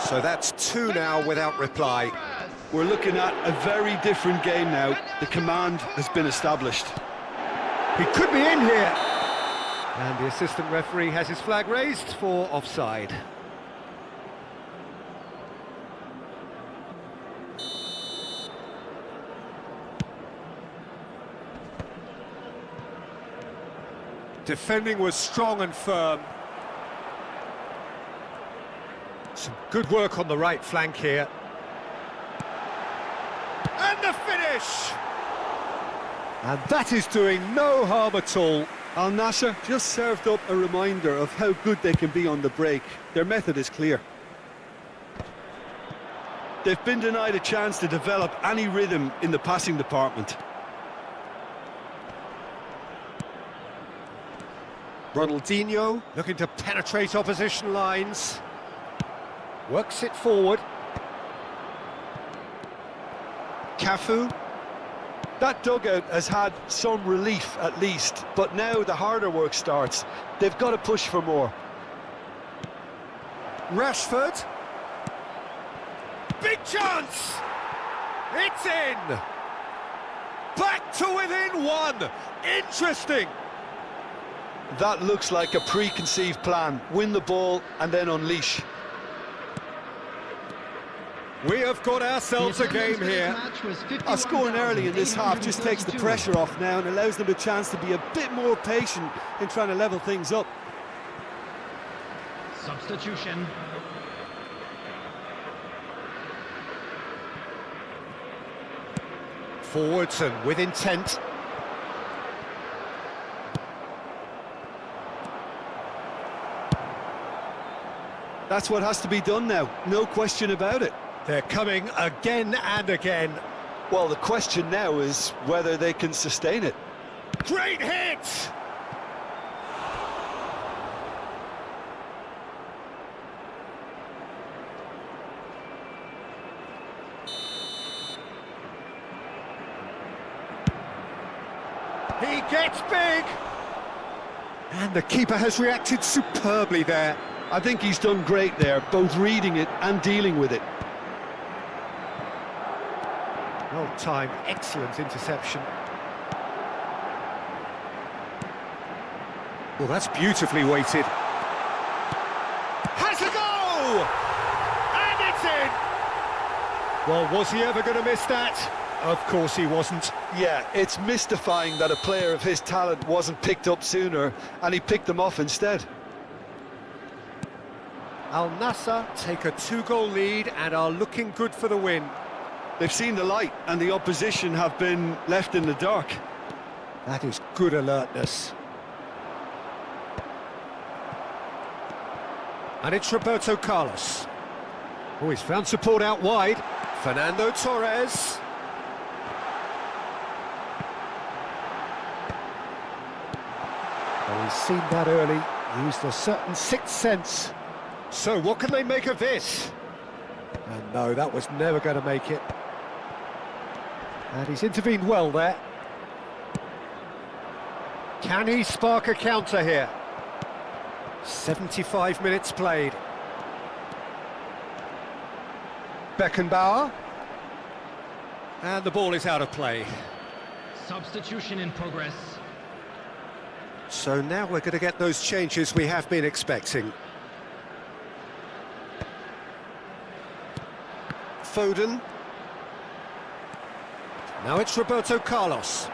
So that's 2 now without reply. We're looking at a very different game now. The command has been established. He could be in here. And the assistant referee has his flag raised for offside. Defending was strong and firm. Some good work on the right flank here. And the finish! And that is doing no harm at all. Al Nassr just served up a reminder of how good they can be on the break. Their method is clear. They've been denied a chance to develop any rhythm in the passing department. Ronaldinho looking to penetrate opposition lines. Works it forward. Cafu. That dugout has had some relief at least, but now the harder work starts. They've got to push for more. Rashford. Big chance! It's in! Back to within 1! Interesting! That looks like a preconceived plan. Win the ball and then unleash. We have got ourselves a game here. Scoring early in this half just takes the pressure off now and allows them a chance to be a bit more patient in trying to level things up. Substitution. Forwards and with intent. That's what has to be done now, no question about it. They're coming again and again. Well, the question now is whether they can sustain it. Great hit! gets big! And the keeper has reacted superbly there. I think he's done great there, both reading it and dealing with it. Well timed, excellent interception. Well, that's beautifully weighted. Has a goal! And it's in! Well, was he ever going to miss that? Of course he wasn't. Yeah, it's mystifying that a player of his talent wasn't picked up sooner, and he picked them off instead. Al Nassr take a 2-goal lead and are looking good for the win. They've seen the light, and the opposition have been left in the dark. That is good alertness. And it's Roberto Carlos. Oh, he's found support out wide. Fernando Torres. Well, he's seen that early, used a certain sixth sense. So what can they make of this? And no, that was never going to make it. And he's intervened well there. Can he spark a counter here? 75 minutes played. Beckenbauer. And the ball is out of play. Substitution in progress. So now we're going to get those changes we have been expecting. Foden. Now it's Roberto Carlos.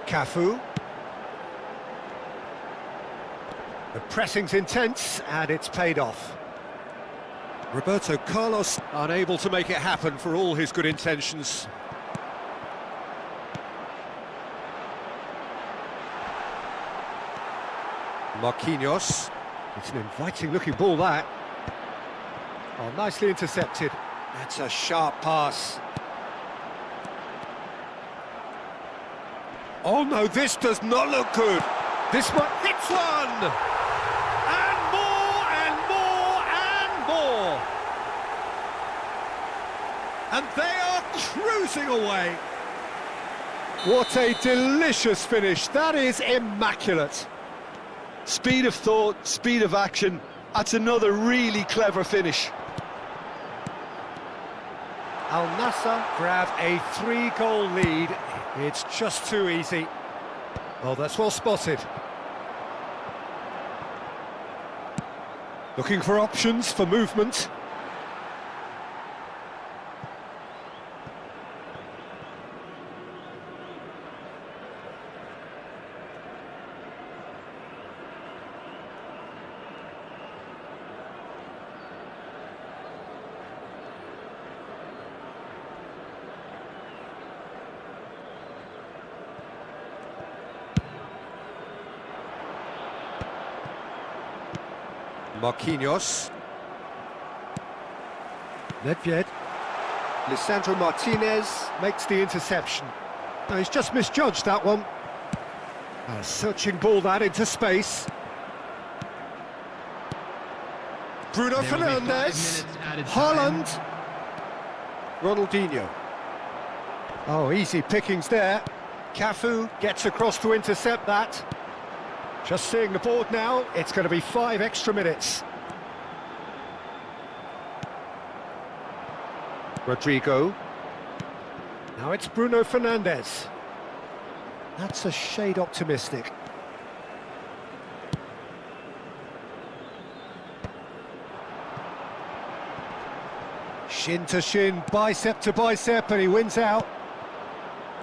Cafu. The pressing's intense, and it's paid off. Roberto Carlos unable to make it happen for all his good intentions. Marquinhos. It's an inviting-looking ball, that. Oh, nicely intercepted. That's a sharp pass. Oh no, this does not look good. This one hits one! And more, and more, and more! And they are cruising away. What a delicious finish. That is immaculate. Speed of thought, speed of action. That's another really clever finish. Al Nassr grab a 3-goal lead. It's just too easy. Oh, that's well spotted. Looking for options for movement. Marquinhos. Nedved. Lisandro Martinez makes the interception. No, he's just misjudged that one. A searching ball that into space. Bruno There will be 5 Fernandes. minutes added Haaland. time. Ronaldinho. Oh, easy pickings there. Cafu gets across to intercept that. Just seeing the board now, it's going to be 5 extra minutes. Rodrigo. Now it's Bruno Fernandes. That's a shade optimistic. Shin to shin, bicep to bicep, and he wins out.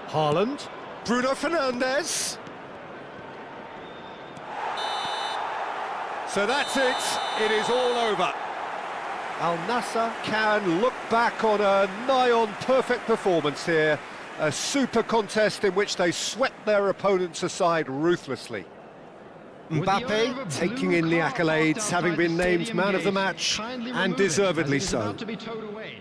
Haaland. Bruno Fernandes. So that's it. It is all over. Al Nassr can look back on a nigh-on perfect performance here. A super contest in which they swept their opponents aside ruthlessly. With the owner of a Mbappe taking blue in the car accolades, parked having outside been the named stadium man of the gate. match, Kindly and remove it, deservedly as it is so. about to be towed away.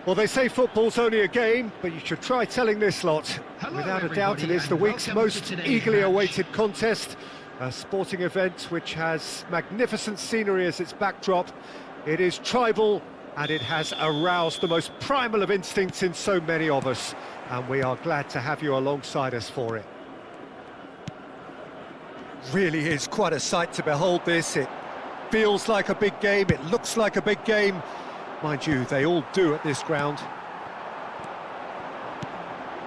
Well, they say football's only a game, but you should try telling this lot. Hello, Without a doubt, it everybody, is the and week's welcome most to today's eagerly match. awaited contest. A sporting event which has magnificent scenery as its backdrop. It is tribal, and it has aroused the most primal of instincts in so many of us. And we are glad to have you alongside us for it. Really is quite a sight to behold this. It feels like a big game, it looks like a big game. Mind you, they all do at this ground.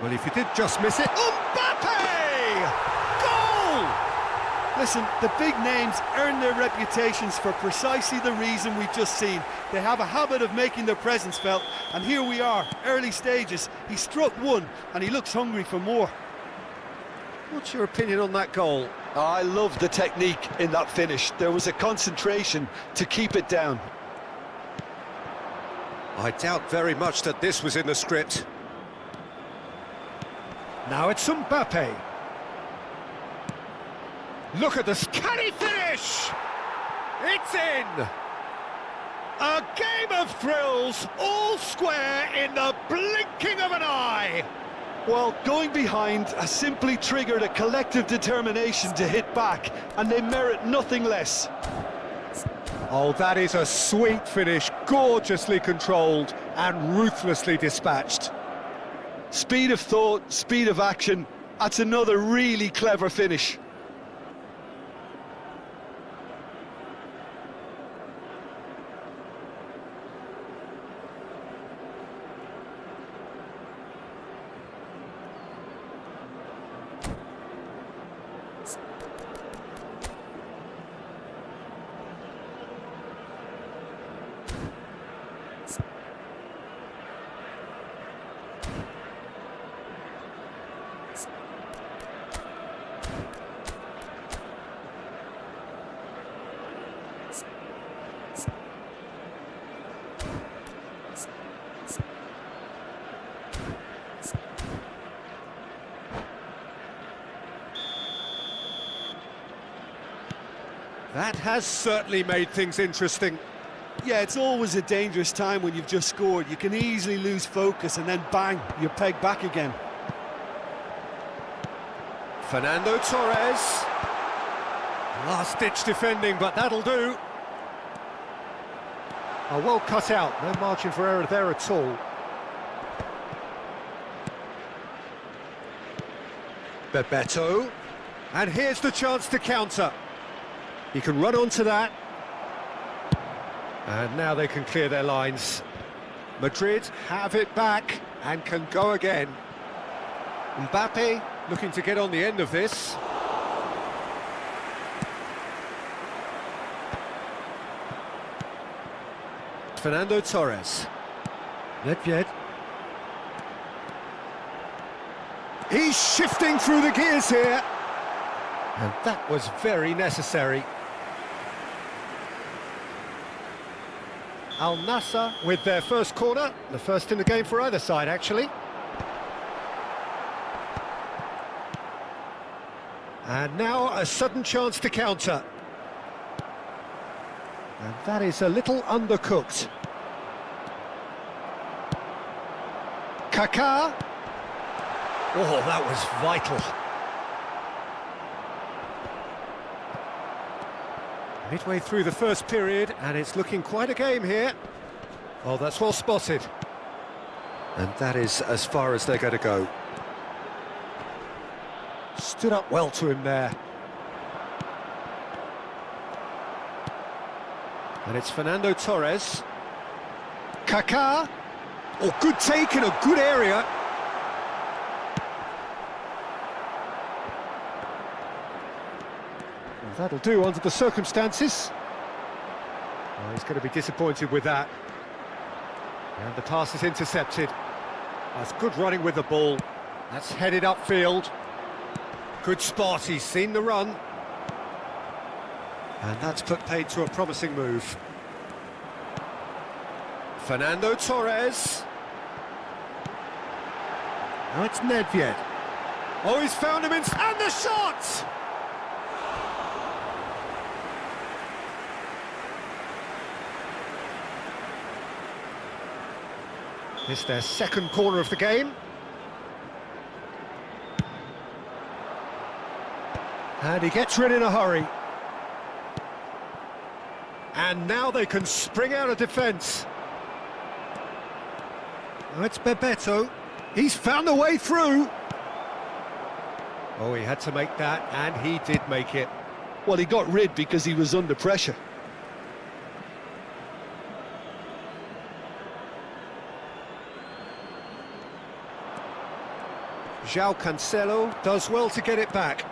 Well, if you did just miss it... Mbappe! Goal! Listen, the big names earn their reputations for precisely the reason we've just seen. They have a habit of making their presence felt, and here we are, early stages. He struck one, and he looks hungry for more. What's your opinion on that goal? I love the technique in that finish. There was a concentration to keep it down. I doubt very much that this was in the script. Now it's Mbappe. Look at this, can he finish? It's in! A game of thrills, all square in the blinking of an eye! Well, going behind has simply triggered a collective determination to hit back, and they merit nothing less. Oh, that is a sweet finish, gorgeously controlled and ruthlessly dispatched. Speed of thought, speed of action, that's another really clever finish. That has certainly made things interesting. Yeah, it's always a dangerous time when you've just scored. You can easily lose focus and then bang, you're pegged back again. Fernando Torres. Last-ditch defending, but that'll do. Oh, well cut out, no margin for error there at all. Bebeto. And here's the chance to counter. He can run onto that. And now they can clear their lines. Madrid have it back and can go again. Mbappe looking to get on the end of this. Fernando Torres. Nedved. He's shifting through the gears here. And that was very necessary. Al Nassr with their first corner, the first in the game for either side, actually. And now a sudden chance to counter. And that is a little undercooked. Kaká. Oh, that was vital. Midway through the first period, and it's looking quite a game here. Oh, that's well spotted. And that is as far as they're going to go. Stood up well to him there. And it's Fernando Torres. Kaká. Oh, good take in a good area. Well, that'll do under the circumstances. Oh, he's going to be disappointed with that. And the pass is intercepted. That's good running with the ball. That's headed upfield. Good spot, he's seen the run. And that's put paid to a promising move. Fernando Torres. Now it's Nedved. Oh, he's found him in... And the shot! It's their second corner of the game. And he gets rid in a hurry. And now they can spring out of defence. Oh, it's Bebeto. He's found a way through. Oh, he had to make that, and he did make it. Well, he got rid because he was under pressure. João Cancelo does well to get it back.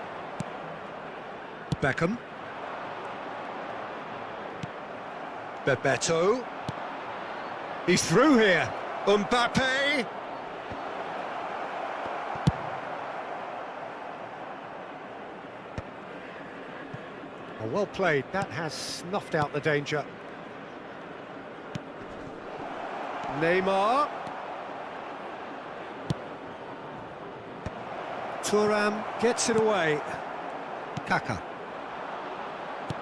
Beckham. Bebeto. He's through here. Mbappe. Oh, well played. That has snuffed out the danger. Neymar. Thuram gets it away. Kaka.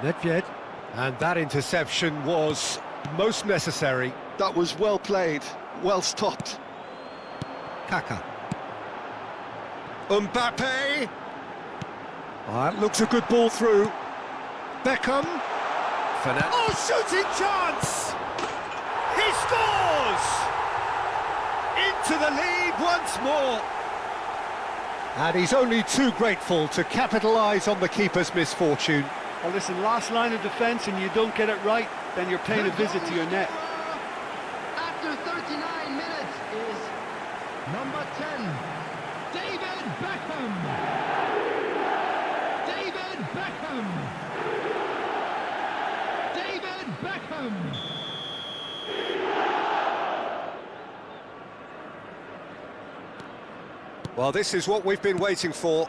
Nedved. And that interception was most necessary. That was well played, well stopped. Kaka. Mbappe. Oh, that looks a good ball through. Beckham. Oh, shooting chance! He scores! Into the lead once more. And he's only too grateful to capitalise on the keeper's misfortune. Well, listen, last line of defence and you don't get it right, then you're paying a visit to your net. After 39 minutes is number 10, David Beckham. David Beckham. David Beckham. Well, this is what we've been waiting for.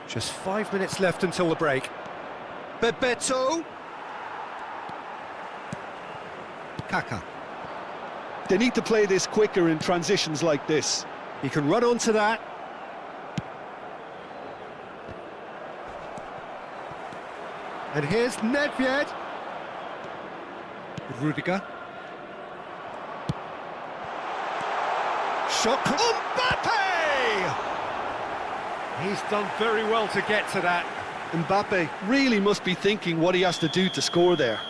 Just 5 minutes left until the break. Bebeto. Kaka. They need to play this quicker in transitions like this. He can run onto that. And here's Nedved. Rudiger. Shot. Mbappe! He's done very well to get to that. Mbappe really must be thinking what he has to do to score there.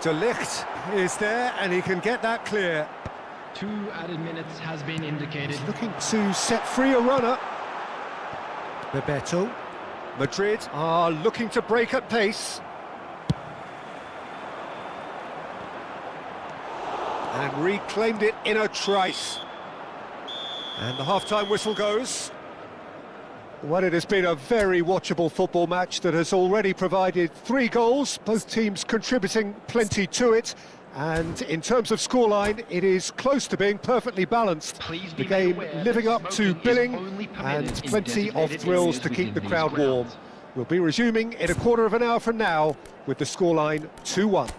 De Ligt is there, and he can get that clear. 2 added minutes has been indicated. He's looking to set free a runner. Bebeto. Madrid are looking to break at pace. And reclaimed it in a trice. And the half-time whistle goes. Well, it has been a very watchable football match that has already provided 3 goals, both teams contributing plenty to it. And in terms of scoreline, it is close to being perfectly balanced. The game living up to billing and plenty of thrills to keep the crowd warm. We'll be resuming in a quarter of an hour from now with the scoreline 2-1.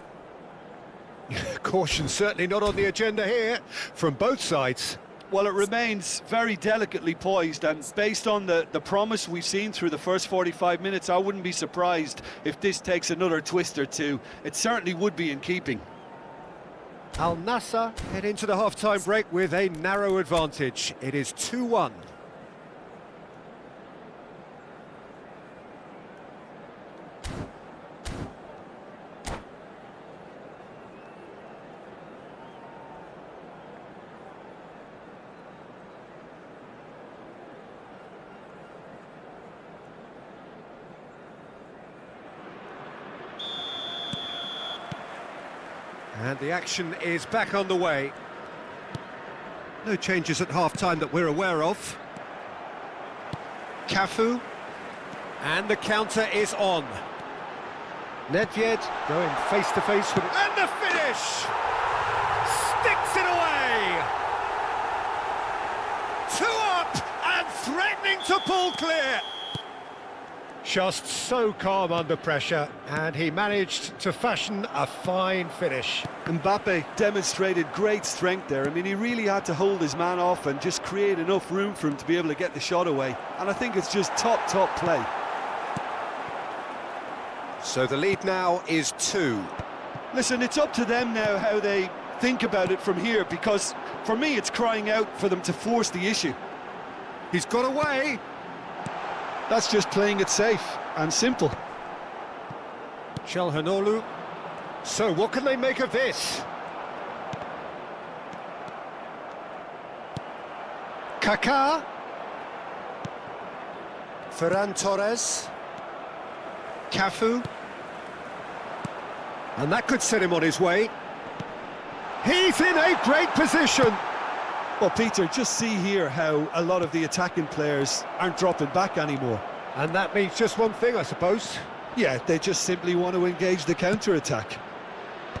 Caution certainly not on the agenda here from both sides. Well, it remains very delicately poised, and based on the promise we've seen through the first 45 minutes, I wouldn't be surprised if this takes another twist or two. It certainly would be in keeping. Al Nassr head into the half-time break with a narrow advantage. It is 2-1. And the action is back on the way. No changes at half-time that we're aware of. Cafu. And the counter is on. Nedved going face-to-face with it. And the finish! Sticks it away! 2 up and threatening to pull clear. Just so calm under pressure, and he managed to fashion a fine finish. Mbappe demonstrated great strength there. I mean, he really had to hold his man off and just create enough room for him to be able to get the shot away. And I think it's just top play. So the lead now is 2. Listen, it's up to them now how they think about it from here, because for me it's crying out for them to force the issue. He's got away. That's just playing it safe and simple. Çalhanoğlu. So what can they make of this? Kaká. Ferran Torres. Cafu. And that could set him on his way. He's in a great position. Well, Peter, just see here how a lot of the attacking players aren't dropping back anymore. And that means just one thing, I suppose. Yeah, they just simply want to engage the counter-attack.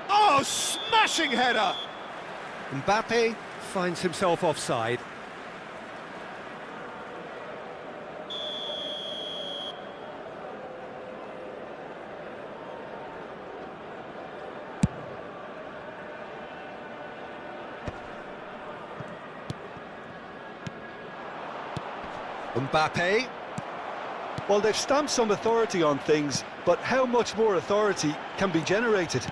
Oh, smashing header! Mbappe finds himself offside. Mbappe. Well, they've stamped some authority on things, but how much more authority can be generated?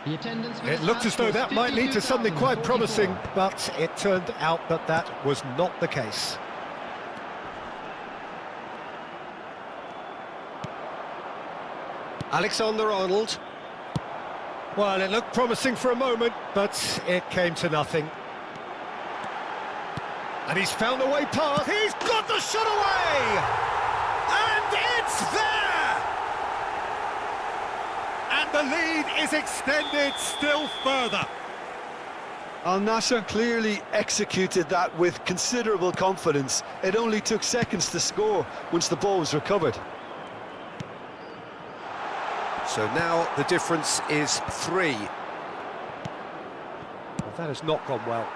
The attendance for It this looked match as though was that might lead to something quite promising, but it turned out that that was not the case. Alexander-Arnold. Well, it looked promising for a moment, but it came to nothing. And he's found a way past. He's got the shot away! And it's there! And the lead is extended still further. Al Nassr clearly executed that with considerable confidence. It only took seconds to score once the ball was recovered. So now the difference is 3. Well, that has not gone well.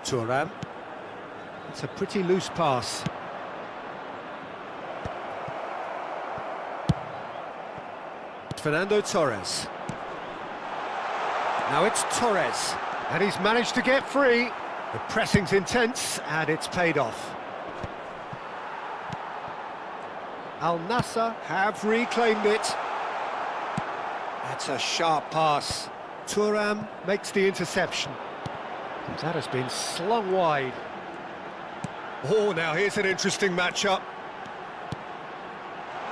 Thuram. It's a pretty loose pass. Fernando Torres. Now it's Torres, and he's managed to get free. The pressing's intense, and it's paid off. Al Nassr have reclaimed it. That's a sharp pass. Thuram makes the interception. That has been slung wide. Oh, now here's an interesting matchup.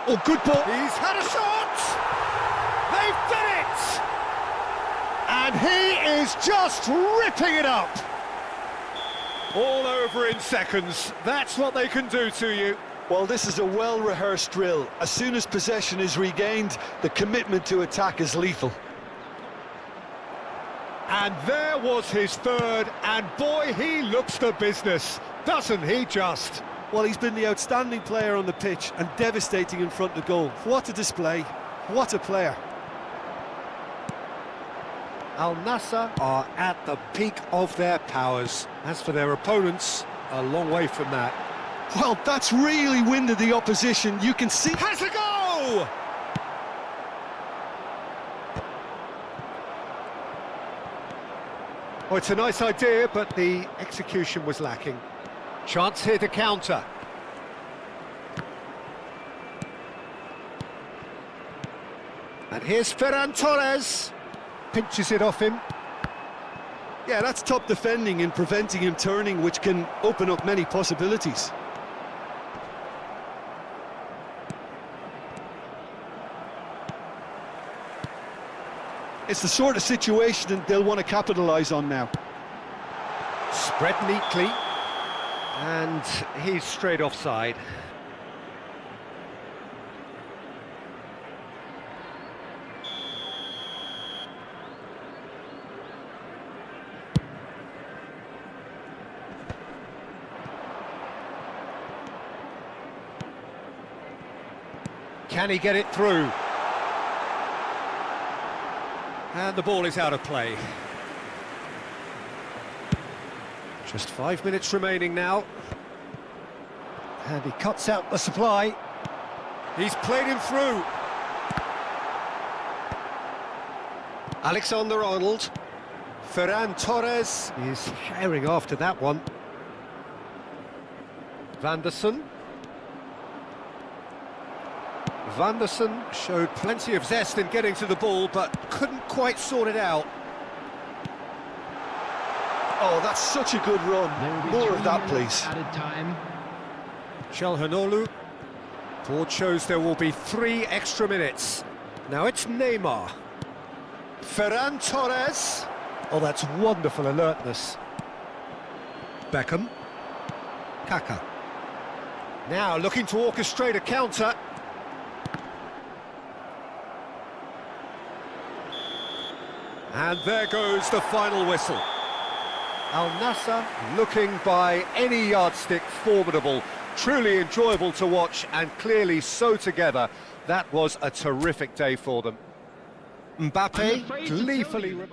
Oh, good ball. He's had a shot! They've done it! And he is just ripping it up. All over in seconds. That's what they can do to you. Well, this is a well-rehearsed drill. As soon as possession is regained, the commitment to attack is lethal. And there was his third, and boy, he looks the business, doesn't he just? Well, he's been the outstanding player on the pitch and devastating in front of goal. What a display, what a player. Al Nassr are at the peak of their powers. As for their opponents, a long way from that. Well, that's really winded the opposition. You can see... Has a go! Oh, it's a nice idea, but the execution was lacking. Chance here to counter. And here's Ferran Torres. Pinches it off him. Yeah, that's top defending and preventing him turning, which can open up many possibilities. It's the sort of situation they'll want to capitalise on now. Spread neatly, and he's straight offside. Can he get it through? And the ball is out of play. Just 5 minutes remaining now. And he cuts out the supply. He's played him through. Alexander-Arnold. Ferran Torres is herring after that one. Vanderson. Van der Sar showed plenty of zest in getting to the ball, but couldn't quite sort it out. Oh, that's such a good There will run. be More 3 of that, minutes please. Added time. Çalhanoğlu. Board shows there will be 3 extra minutes. Now it's Neymar. Ferran Torres. Oh, that's wonderful alertness. Beckham. Kaka. Now looking to orchestrate a counter. And there goes the final whistle. Al Nassr looking by any yardstick formidable. Truly enjoyable to watch and clearly so together. That was a terrific day for them. I'm Mbappe afraid to tell gleefully... you.